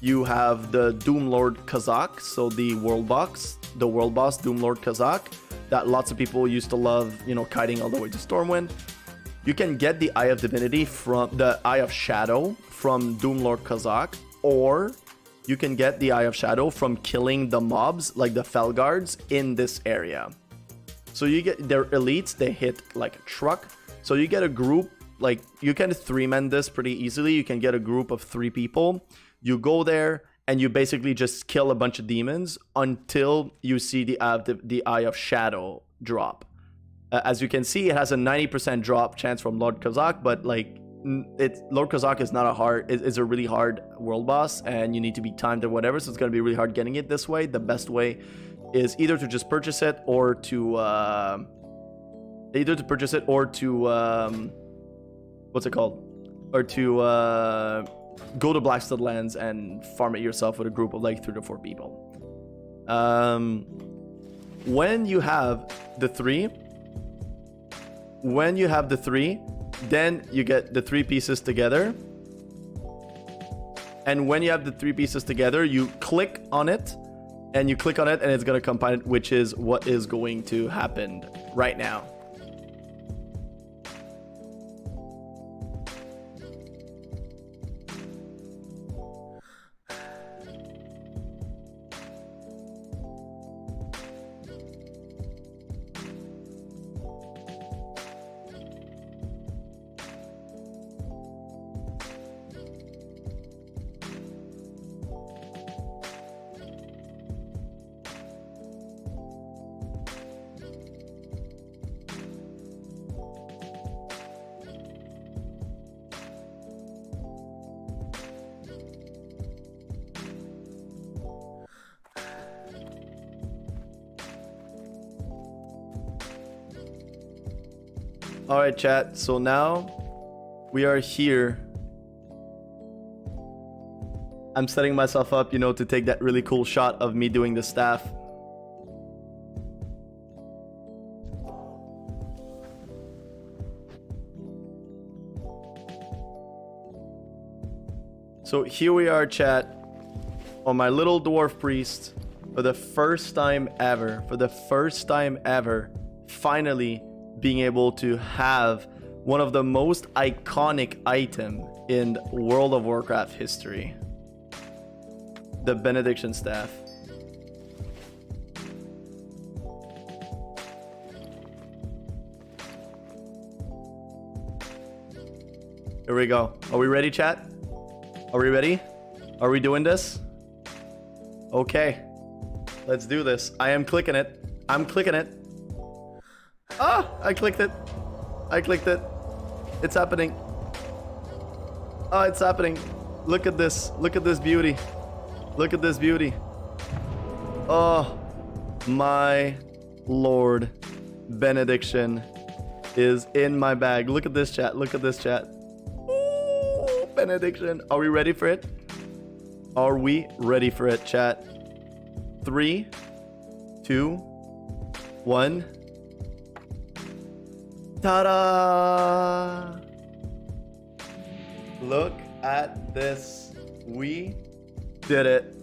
you have the Doomlord Kazakh, so the world boss Doomlord Kazakh, that lots of people used to love, you know, kiting all the way to Stormwind. You can get the Eye of Divinity from the Eye of Shadow from Doomlord Kazakh, or you can get the Eye of Shadow from killing the mobs, like the Felguards, in this area. So you get their elites, they hit like a truck. So you get a group, like you can 3-man this pretty easily. You can get a group of 3 people. You go there and you basically just kill a bunch of demons until you see the Eye of Shadow drop. As you can see, it has a 90% drop chance from Lord Kozak, but like Lord Kozak is not a hard, is a really hard world boss, and you need to be timed or whatever. So it's gonna be really hard getting it this way. The best way is either to just purchase it or to what's it called? Or to go to Blackstone Lands and farm it yourself with a group of like 3 to 4 people. When you have the 3, then you get the 3 pieces together. And when you have the 3 pieces together, you click on it, and it's gonna combine it, which is what is going to happen right now. All right, chat. So now we are here. I'm setting myself up, to take that really cool shot of me doing the staff. So here we are, chat, on my little dwarf priest for the first time ever, finally being able to have one of the most iconic item in World of Warcraft history. The Benediction staff. Here we go. Are we ready, chat? Are we ready? Are we doing this? Okay. Let's do this. I am clicking it. I'm clicking it. Ah! I clicked it. It's happening. Oh, it's happening. Look at this. Look at this beauty. Oh, my Lord. Benediction is in my bag. Look at this, chat. Ooh, Benediction. Are we ready for it? Chat? 3, 2, 1. Ta-da! Look at this. We did it.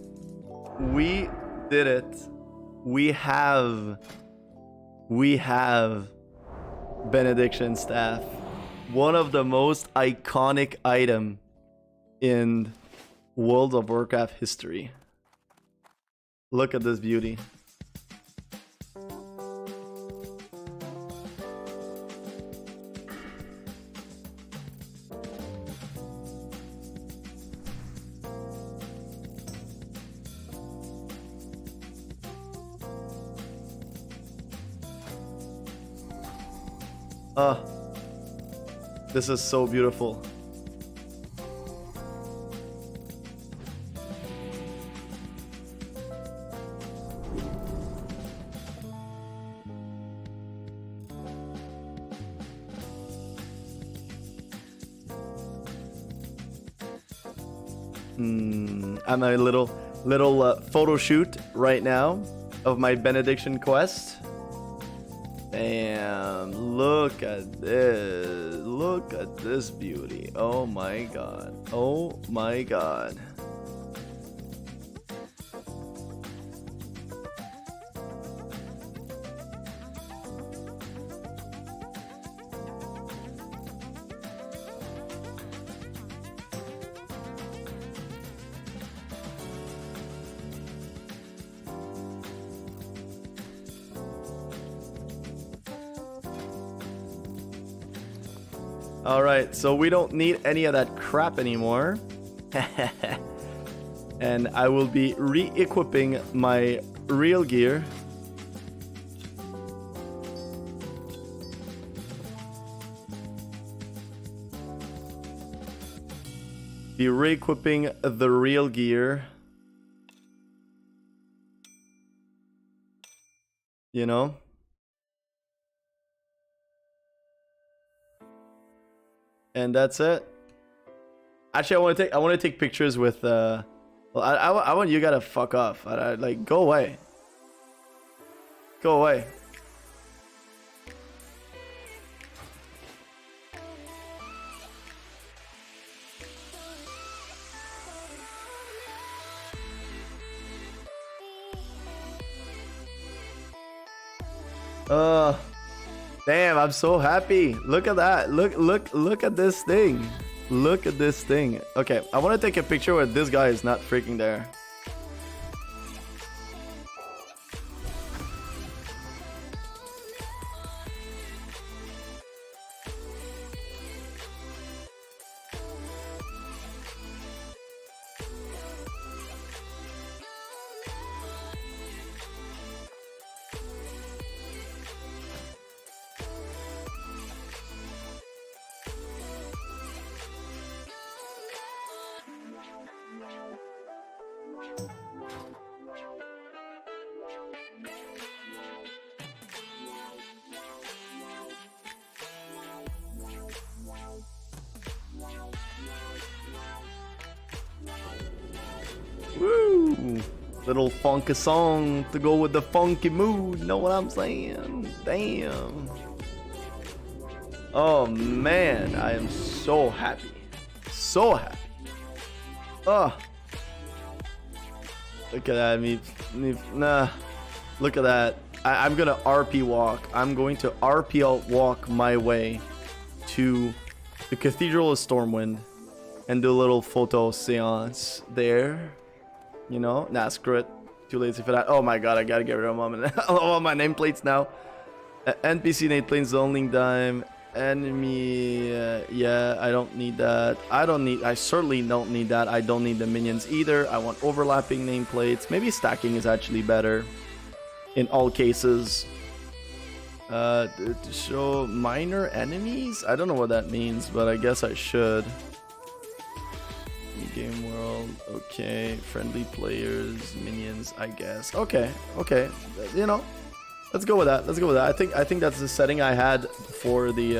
We have Benediction staff. One of the most iconic item in World of Warcraft history. Look at this beauty. This is so beautiful. I'm a little photo shoot right now of my Benediction quest. Damn, look at this beauty. Oh my god. All right, so we don't need any of that crap anymore. And I will be re-equipping my real gear. Be re-equipping the real gear. You know? And that's it. Actually, I want to take pictures with well, I want you gotta fuck off. Like, go away. Go away. Damn, I'm so happy. Look at that. Look at this thing. Look at this thing. Okay, I want to take a picture where this guy is not freaking there. Woo! Little funky song to go with the funky mood. Know what I'm saying? Damn. Oh man, I am so happy. So happy. Oh. Look at that. Nah. Look at that. I'm gonna RP walk. I'm going to RP walk my way to the Cathedral of Stormwind and do a little photo seance there. You know? Nah, screw it. Too lazy for that. Oh my god, I gotta get rid of all my nameplates now. NPC nameplates only dime. Enemy, yeah, I don't need that. I certainly don't need that. I don't need the minions either. I want overlapping nameplates. Maybe stacking is actually better in all cases. To show minor enemies? I don't know what that means, but I guess I should. Game world, okay. Friendly players, minions, I guess. Okay. You know, let's go with that. I think that's the setting I had for the.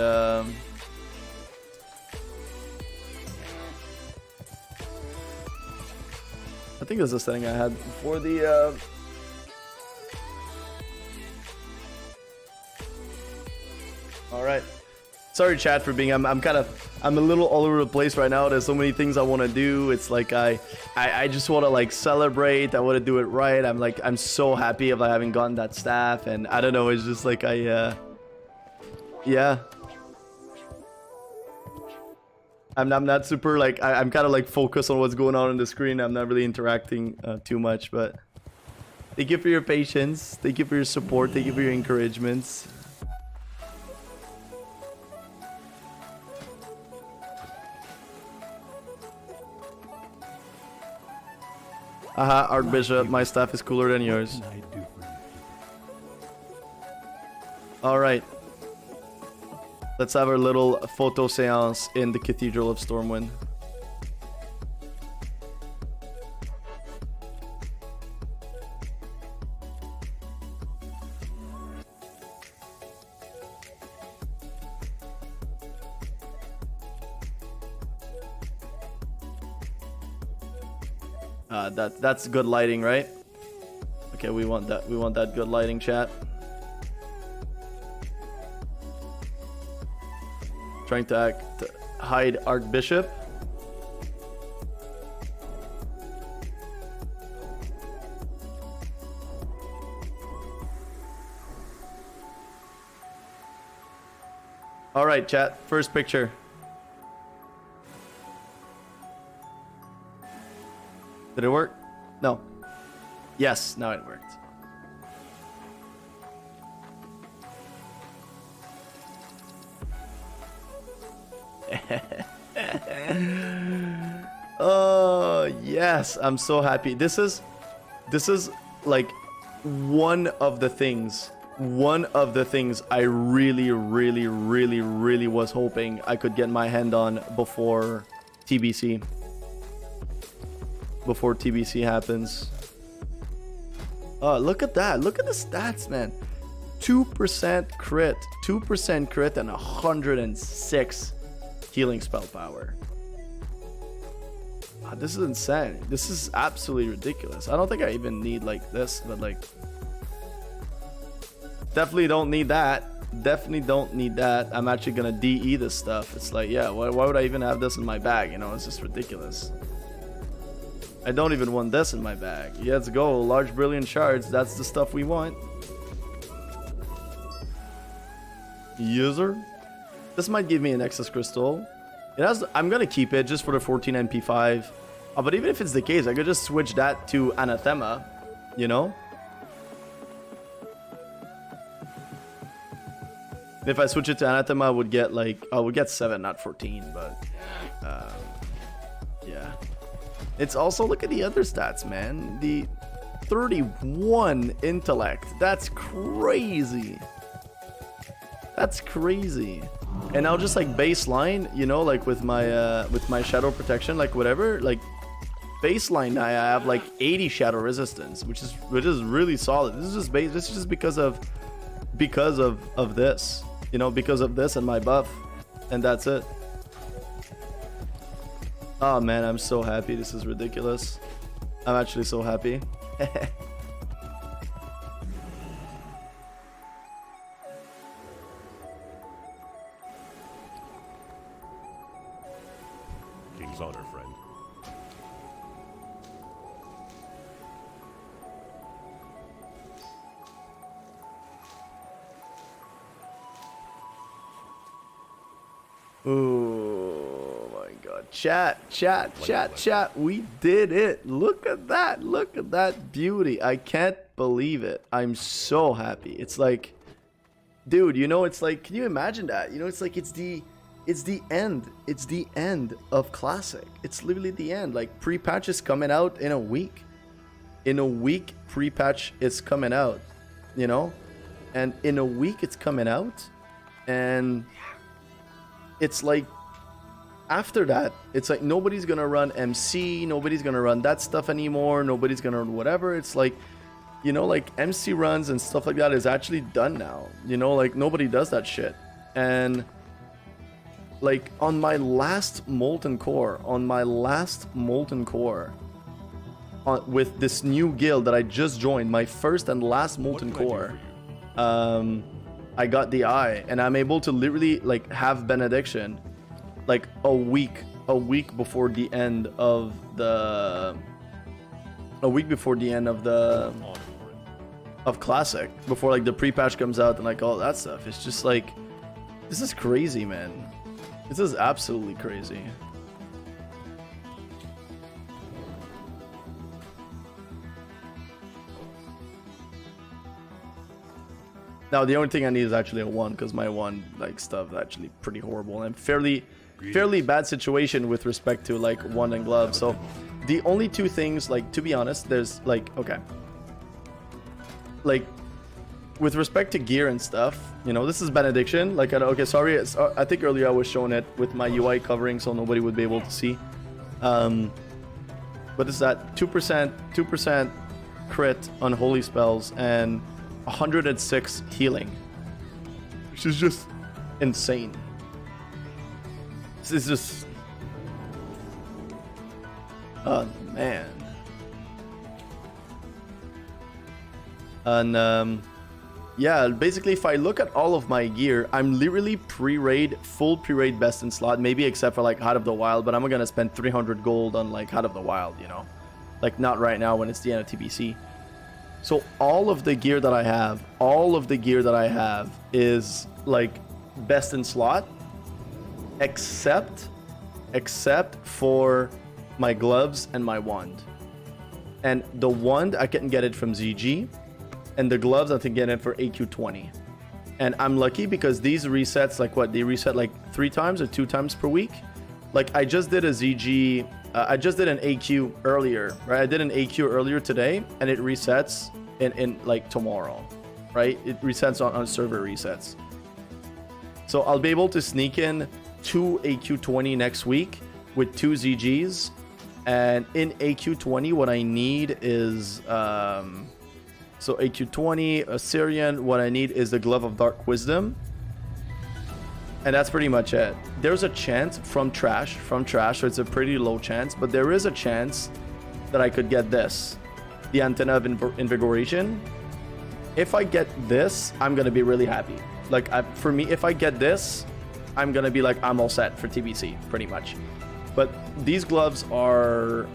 I think that's the setting I had for the. All right. Sorry, chat, for being. I'm a little all over the place right now. There's so many things I want to do. It's like I just want to like celebrate. I want to do it right. I'm so happy of having gotten that staff, and I don't know. It's just like yeah. I'm not super like I'm kind of like focused on what's going on the screen. I'm not really interacting too much, but thank you for your patience. Thank you for your support. Thank you for your encouragements. Haha, Archbishop, my staff is cooler than yours. Alright. Let's have our little photo seance in the Cathedral of Stormwind. That's good lighting, right? Okay, we want that good lighting, chat. Trying to hide Archbishop. All right, chat. First picture. Did it work? No. Yes, now it worked. Oh yes, I'm so happy. This is like one of the things I really was hoping I could get my hand on before TBC happens. Oh, look at that. Look at the stats, man. 2% crit, 2% crit, and 106 healing spell power. This is insane. This is absolutely ridiculous. I don't think I even need like this, but like definitely don't need that. Definitely don't need that. I'm actually gonna DE this stuff. It's like, yeah, why would I even have this in my bag? You know, it's just ridiculous. I don't even want this in my bag. Yeah, let's go. Large brilliant shards. That's the stuff we want. User. This might give me an excess crystal. It has. I'm gonna keep it just for the 14 NP5. But even if it's the case, I could just switch that to anathema. You know. If I switch it to anathema, I would get like 7, not 14. But yeah. It's also, look at the other stats, man. The 31 intellect. That's crazy. That's crazy. And now just like baseline, you know, like with my shadow protection, like whatever, like baseline I have like 80 shadow resistance, which is really solid. This is just because of this, you know, because of this and my buff, and that's it. Oh man, I'm so happy. This is ridiculous. I'm actually so happy. King's honor, friend. Oh my god. Chat. We did it. Look at that. Look at that beauty. I can't believe it. I'm so happy. It's like, dude, you know, it's like, can you imagine that? You know, it's like, it's the end. It's the end of Classic. It's literally the end. Like, pre-patch is coming out in a week. In a week, pre-patch is coming out, you know? And in a week, it's coming out. And it's like, after that, it's like nobody's gonna run MC, nobody's gonna run that stuff anymore, nobody's gonna run whatever. It's like, you know, like MC runs and stuff like that is actually done now. You know, like nobody does that shit. And like on my last Molten Core, with this new guild that I just joined, my first and last Molten Core, I got the eye, and I'm able to literally like have Benediction like a week before the end of the Classic, before like the pre-patch comes out and like all that stuff. It's just like, this is crazy, man. This is absolutely crazy. Now the only thing I need is actually a 1, because my 1 like stuff is actually pretty horrible and fairly bad situation with respect to like 1 and glove. So the only 2 things, like, to be honest, there's like, okay, like with respect to gear and stuff, you know, this is Benediction. Like, okay, sorry, I think earlier I was showing it with my UI covering so nobody would be able to see. But it's that 2% crit on holy spells and 106 healing, which is just insane. This is just, oh man. And yeah, basically if I look at all of my gear, I'm literally full pre-raid best in slot, maybe except for like Heart of the Wild, but I'm gonna spend 300 gold on like Heart of the Wild, you know, like not right now when it's the end of TBC. So all of the gear that I have is like best in slot, except for my gloves and my wand. And the wand, I can get it from ZG, and the gloves I can get it for AQ20. And I'm lucky because these resets, like what, they reset like 3 times or 2 times per week. Like I just did a ZG, I just did an AQ earlier, right? I did an AQ earlier today, and it resets in like tomorrow, right? It resets on server resets. So I'll be able to sneak in 2 AQ20 next week with 2 ZGs. And in AQ20, what I need is, so AQ20, Assyrian, what I need is the Glove of Dark Wisdom. And that's pretty much it. There's a chance from trash, so it's a pretty low chance, but there is a chance that I could get this, the Antenna of Invigoration. If I get this, I'm gonna be really happy. Like, for me, if I get this, I'm gonna be like, I'm all set for TBC, pretty much. But these gloves are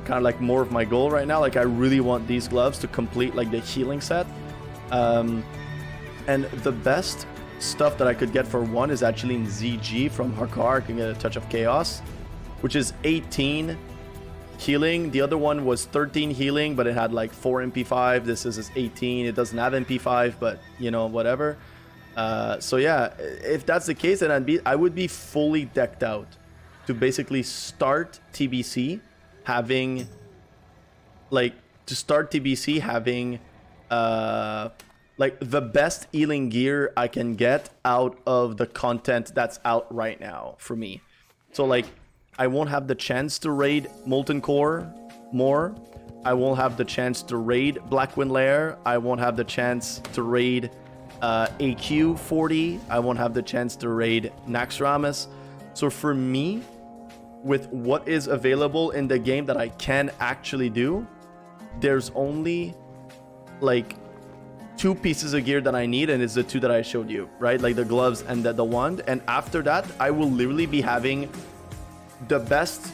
kind of like more of my goal right now. Like, I really want these gloves to complete like the healing set. And the best stuff that I could get for one is actually in ZG from Harkar. I can get a Touch of Chaos, which is 18 healing. The other one was 13 healing, but it had like 4 MP5. This is 18. It doesn't have MP5, but you know, whatever. So yeah, if that's the case, then I would be fully decked out to basically start TBC having like like the best healing gear I can get out of the content that's out right now for me. So like, I won't have the chance to raid Molten Core more. I won't have the chance to raid Blackwind Lair. I won't have the chance to raid AQ 40. I won't have the chance to raid Naxxramas. So for me, with what is available in the game that I can actually do, there's only like 2 pieces of gear that I need, and it's the 2 that I showed you, right? Like the gloves and the wand. And after that, I will literally be having the best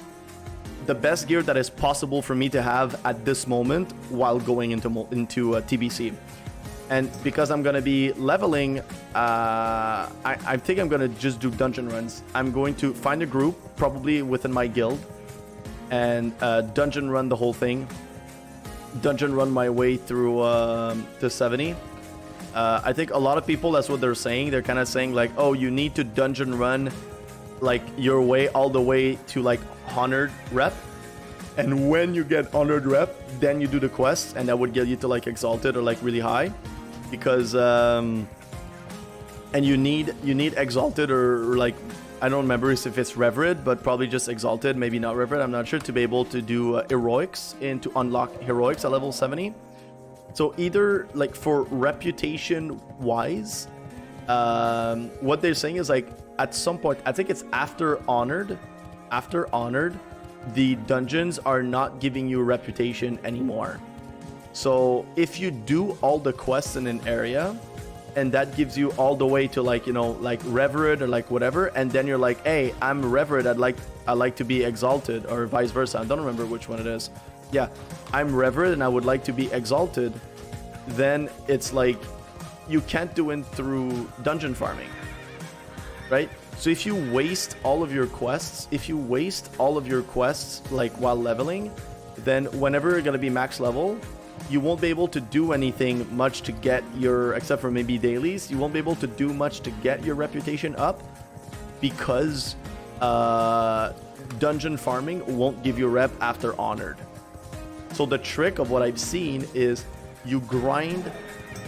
gear that is possible for me to have at this moment while going into TBC. And because I'm gonna be leveling, I think I'm gonna just do dungeon runs. I'm going to find a group, probably within my guild, and dungeon run the whole thing. Dungeon run my way through to 70. I think a lot of people, that's what they're saying. They're kind of saying like, oh, you need to dungeon run like your way all the way to like 100 rep. And when you get 100 rep, then you do the quest, and that would get you to like exalted or like really high. Because and you need exalted or like, I don't remember if it's revered, but probably just exalted, maybe not revered, I'm not sure, to be able to do heroics and to unlock heroics at level 70. So either like for reputation wise, what they're saying is like at some point, I think it's after honored, the dungeons are not giving you reputation anymore. So if you do all the quests in an area, and that gives you all the way to like, you know, like revered or like whatever, and then you're like, hey, I'm revered, I like to be exalted, or vice versa. I don't remember which one it is. Yeah, I'm revered and I would like to be exalted. Then it's like you can't do it through dungeon farming, right? So if you waste all of your quests, like while leveling, then whenever you're gonna be max level, you won't be able to do anything much to get your, except for maybe dailies, you won't be able to do much to get your reputation up, because dungeon farming won't give you rep after honored. So the trick of what I've seen is you grind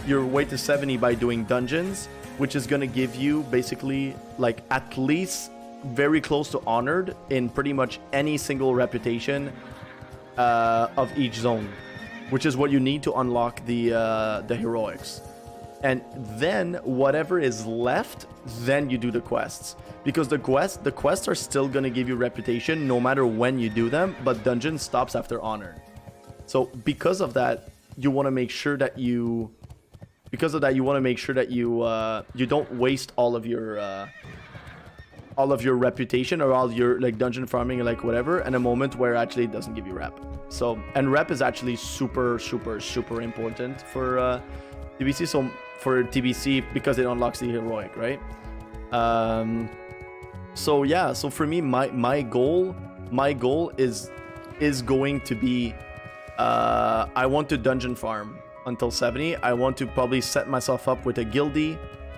your way to 70 by doing dungeons, which is going to give you basically like at least very close to honored in pretty much any single reputation of each zone, which is what you need to unlock the heroics. And then whatever is left, then you do the quests, because the quests are still going to give you reputation no matter when you do them, but dungeon stops after honor. So because of that, you want to make sure that you you don't waste all of your reputation or all your like dungeon farming or like whatever in a moment where actually it doesn't give you rep. So, and rep is actually super important for TBC. So for TBC, because it unlocks the heroic, right? So yeah, so for me, my goal is going to be I want to dungeon farm until 70. I want to probably set myself up with a guildie,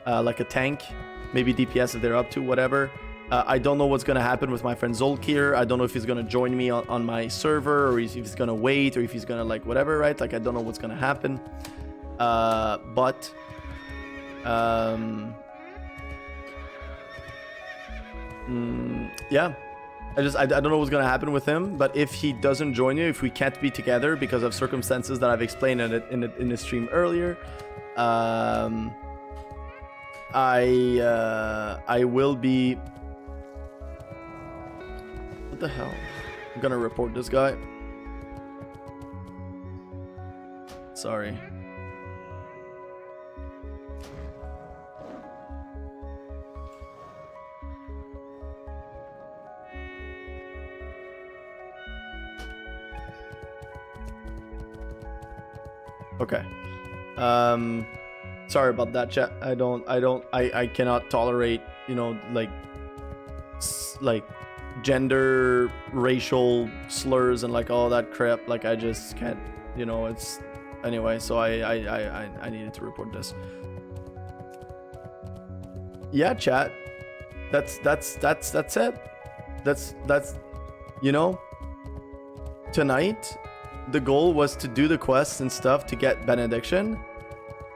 like a tank, maybe DPS if they're up to, whatever. I don't know what's going to happen with my friend Zolkir. I don't know if he's going to join me on my server, or if he's going to wait, or if he's going to like whatever, right? Like, I don't know what's going to happen. Yeah. I don't know what's going to happen with him, but if he doesn't join you, if we can't be together because of circumstances that I've explained in the stream earlier, I will be... What the hell? I'm gonna report this guy. Sorry. Okay. Sorry about that, chat. I cannot tolerate, you know, like gender, racial slurs and like all that crap. Like, I just can't, you know, it's anyway. So I needed to report this. Yeah, chat. That's it. That's you know, tonight the goal was to do the quests and stuff to get Benediction,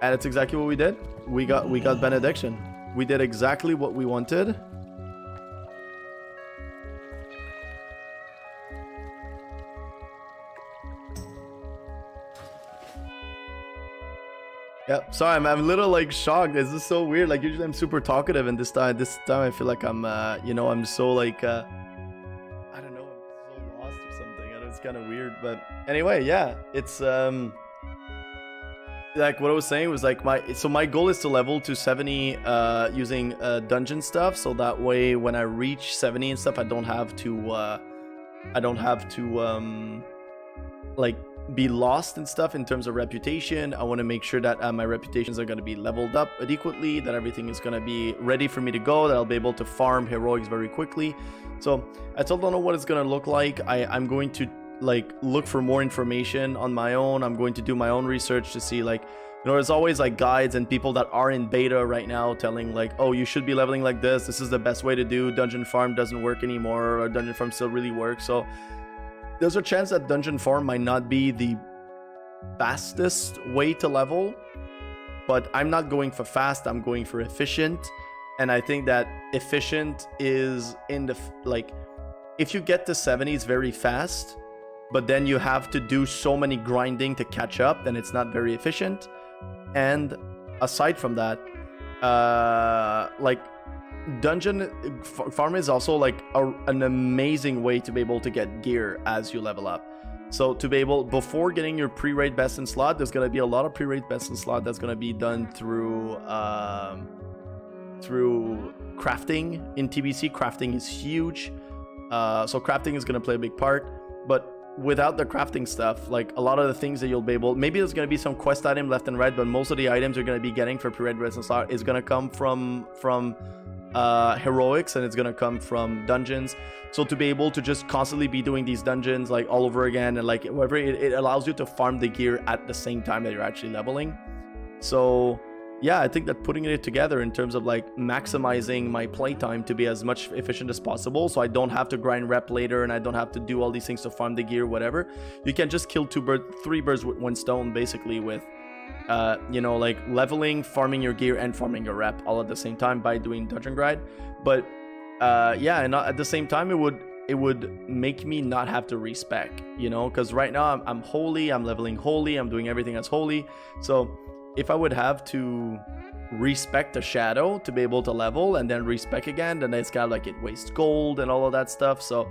and it's exactly what we did. We got Benediction. We did exactly what we wanted. Yeah, sorry, I'm a little like shocked. This is so weird. Like, usually I'm super talkative, and this time I feel like I'm you know, I'm so like I don't know, I'm so lost or something. I know, it's kind of weird, but anyway, yeah, it's like what I was saying was like my goal is to level to 70 using dungeon stuff, so that way when I reach 70 and stuff, I don't have to like be lost and stuff in terms of reputation. I want to make sure that my reputations are going to be leveled up adequately, that everything is going to be ready for me to go, that I'll be able to farm heroics very quickly. So I still don't know what it's going to look like. I'm going to like look for more information on my own. I'm going to do my own research to see, like, you know, there's always like guides and people that are in beta right now telling like, oh, you should be leveling like this. This is the best way to do. Dungeon farm doesn't work anymore, or dungeon farm still really works. So there's a chance that dungeon farm might not be the fastest way to level, but I'm not going for fast, I'm going for efficient. And I think that efficient is in the, like, if you get to 70, it's very fast, but then you have to do so many grinding to catch up, then it's not very efficient. And aside from that, like, dungeon farm is also like an amazing way to be able to get gear as you level up. So to be able, before getting your pre-raid best in slot, there's going to be a lot of pre-raid best in slot that's going to be done through crafting. In TBC, crafting is huge, so crafting is going to play a big part. But without the crafting stuff, like a lot of the things that you'll be able, maybe there's going to be some quest item left and right, but most of the items you're going to be getting for pre-raid best in slot is going to come from heroics, and it's gonna come from dungeons. So to be able to just constantly be doing these dungeons like all over again, and like whatever, it allows you to farm the gear at the same time that you're actually leveling. So yeah, I think that putting it together in terms of like maximizing my playtime to be as much efficient as possible, so I don't have to grind rep later and I don't have to do all these things to farm the gear, whatever. You can just kill three birds with one stone, basically, with you know, like leveling, farming your gear, and farming your rep all at the same time by doing dungeon grind. But yeah, and at the same time, it would make me not have to respec, you know, because right now I'm holy, I'm leveling holy, I'm doing everything that's holy. So if I would have to respec the shadow to be able to level and then respec again, then it's kind of like it wastes gold and all of that stuff. So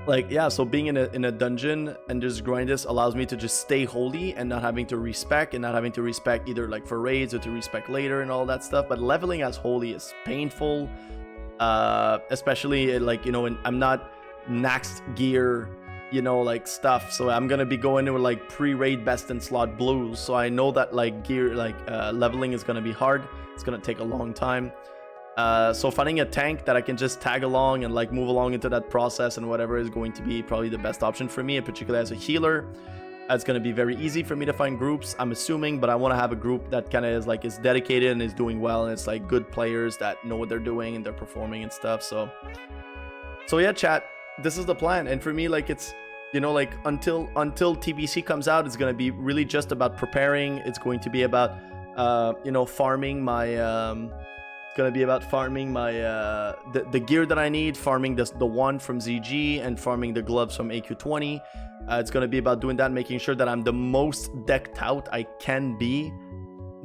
like, yeah, so being in a dungeon and just grind this allows me to just stay holy and not having to respec, and not having to respec either like for raids or to respec later and all that stuff. But leveling as holy is painful, especially like, you know, I'm not next gear, you know, like stuff. So I'm gonna be going to like pre-raid best in slot blues. So I know that like gear, like leveling is gonna be hard. It's gonna take a long time. So finding a tank that I can just tag along and like move along into that process and whatever is going to be probably the best option for me, particularly as a healer. It's going to be very easy for me to find groups, I'm assuming, but I want to have a group that kind of is dedicated and is doing well, and it's like good players that know what they're doing and they're performing and stuff. So yeah, chat, this is the plan. And for me, like, it's, you know, like until TBC comes out, it's going to be really just about preparing. It's going to be about you know, farming my it's going to be about farming my the gear that I need, farming the wand from ZG, and farming the gloves from AQ20. It's going to be about doing that, making sure that I'm the most decked out I can be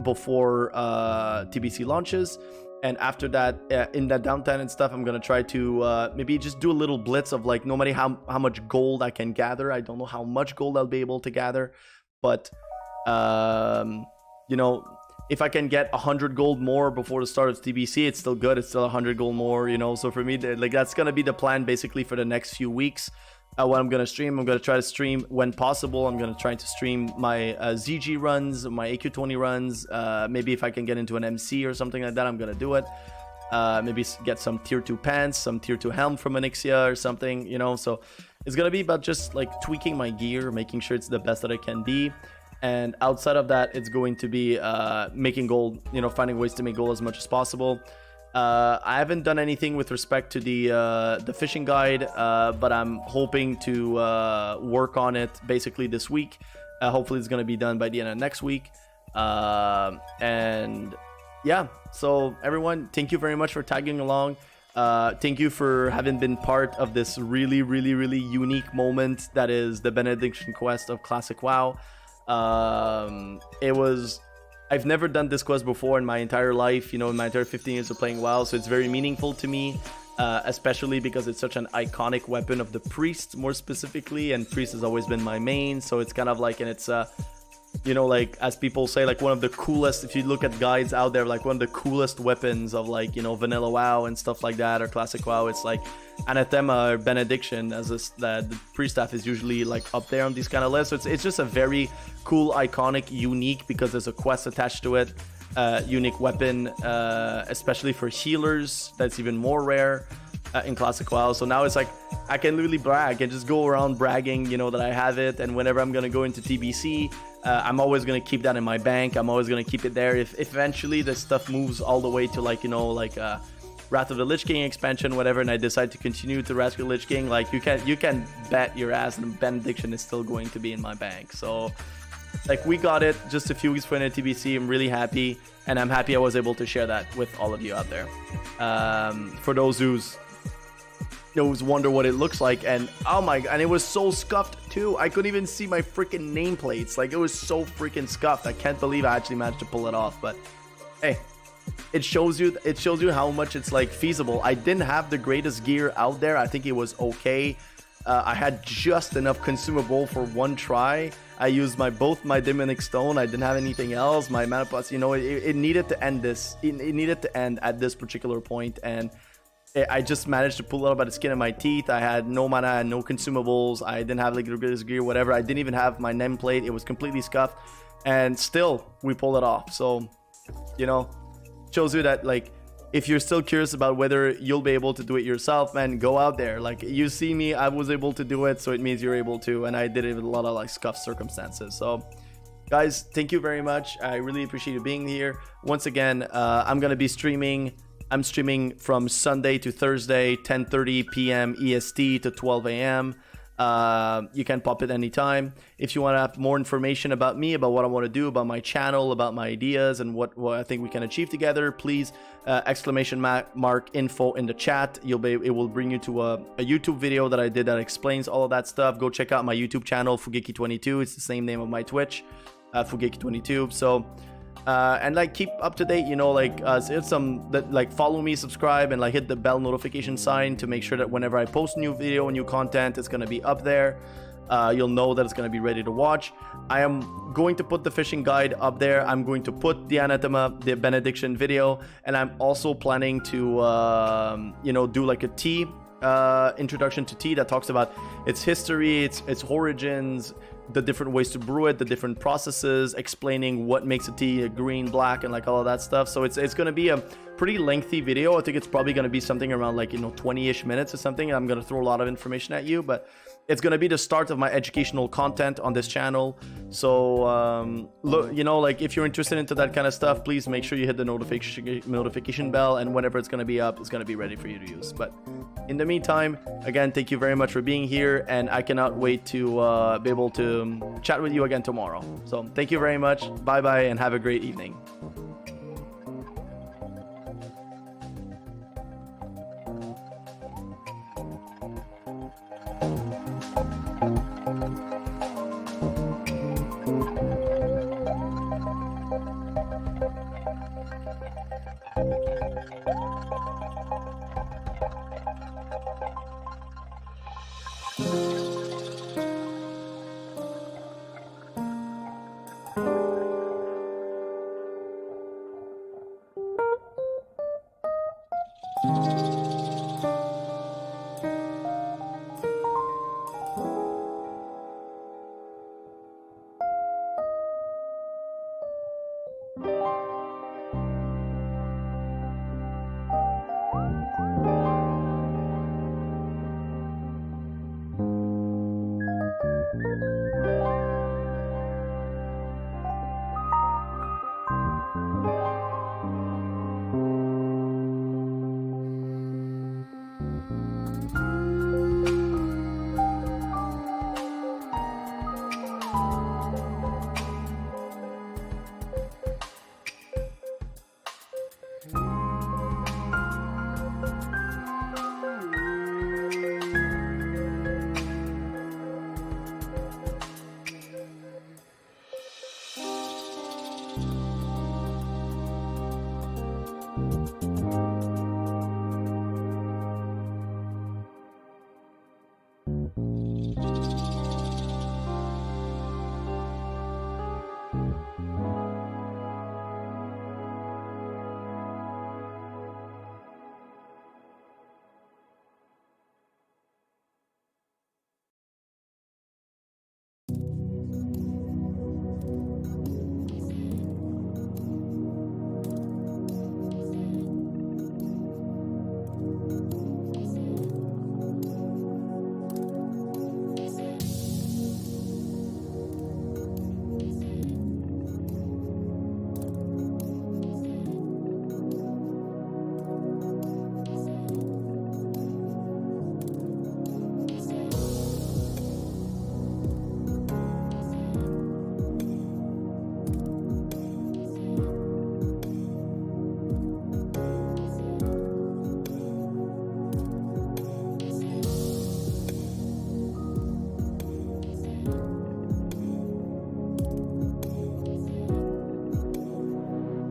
before TBC launches. And after that, in that downtime and stuff, I'm going to try to maybe just do a little blitz of, like, no matter how much gold I can gather. I don't know how much gold I'll be able to gather, but you know, if I can get 100 gold more before the start of TBC, it's still good. It's still 100 gold more, you know. So for me, like, that's going to be the plan basically for the next few weeks. What I'm going to stream, I'm going to try to stream when possible. I'm going to try to stream my ZG runs, my AQ20 runs. Maybe if I can get into an MC or something like that, I'm going to do it. Maybe get some tier 2 pants, some tier 2 helm from Onyxia or something, you know. So it's going to be about just like tweaking my gear, making sure it's the best that it can be. And outside of that, it's going to be making gold, you know, finding ways to make gold as much as possible. I haven't done anything with respect to the fishing guide, but I'm hoping to work on it basically this week. Hopefully it's going to be done by the end of next week. And yeah, so everyone, thank you very much for tagging along. Thank you for having been part of this really, really, really unique moment that is the Benediction quest of Classic WoW. I've never done this quest before in my entire life, you know, in my entire 15 years of playing WoW, so it's very meaningful to me, especially because it's such an iconic weapon of the priest, more specifically, and priest has always been my main, so it's kind of like, and it's you know, like, as people say, like, one of the coolest, if you look at guides out there, like, one of the coolest weapons of, like, you know, vanilla WoW and stuff like that, or classic WoW, it's like Anathema or Benediction, as the priest staff is usually like up there on these kind of lists. So it's just a very cool, iconic, unique, because there's a quest attached to it, unique weapon, especially for healers. That's even more rare in classic WoW. So now it's like I can literally brag and just go around bragging, you know, that I have it. And whenever I'm gonna go into TBC, I'm always gonna keep that in my bank. I'm always gonna keep it there. If eventually this stuff moves all the way to, like, you know, like Wrath of the Lich King expansion, whatever, and I decide to continue to Wrath of the Lich King, like, you can bet your ass and Benediction is still going to be in my bank. So, like, we got it just a few weeks before TBC. I'm really happy, and I'm happy I was able to share that with all of you out there. For those who's wonder what it looks like, and oh my god, and it was so scuffed too. I couldn't even see my freaking nameplates. Like, it was so freaking scuffed. I can't believe I actually managed to pull it off. But hey, it shows you how much it's, like, feasible. I didn't have the greatest gear out there. I think it was okay. I had just enough consumable for one try. I used both my demonic stone. I didn't have anything else. My mana plus, you know, it needed to end this. It needed to end at this particular point, and I just managed to pull it up by the skin of my teeth. I had no mana and no consumables. I didn't have, like, the greatest gear, whatever. I didn't even have my nameplate. It was completely scuffed, and still we pulled it off. So, you know, shows you that, like, if you're still curious about whether you'll be able to do it yourself, man, go out there. Like, you see me, I was able to do it, so it means you're able to, and I did it with a lot of, like, scuffed circumstances. So guys, thank you very much. I really appreciate you being here. Once again, I'm gonna be streaming. I'm streaming from Sunday to Thursday, 10:30 p.m. EST to 12 a.m. You can pop it anytime. If you want to have more information about me, about what I want to do, about my channel, about my ideas, and what I think we can achieve together, please exclamation mark info in the chat. It will bring you to a YouTube video that I did that explains all of that stuff. Go check out my YouTube channel, Fugeki22. It's the same name of my Twitch, Fugeki22. So and, like, keep up to date, you know, like, it's like, follow me, subscribe, and, like, hit the bell notification sign to make sure that whenever I post new video, new content, it's gonna be up there. You'll know that it's gonna be ready to watch. I am going to put the fishing guide up there. I'm going to put the Anathema, the Benediction video, and I'm also planning to you know, do, like, a tea introduction to tea that talks about its history, its origins, the different ways to brew it, the different processes, explaining what makes a tea green, black, and, like, all of that stuff. So it's going to be a pretty lengthy video. I think it's probably going to be something around, like, you know, 20-ish minutes or something. I'm going to throw a lot of information at you, but it's gonna be the start of my educational content on this channel. So look, you know, like if you're interested into that kind of stuff, please make sure you hit the notification bell, and whenever it's gonna be up, it's gonna be ready for you to use. But in the meantime, again, thank you very much for being here, and I cannot wait to be able to chat with you again tomorrow. So thank you very much. Bye bye, and have a great evening.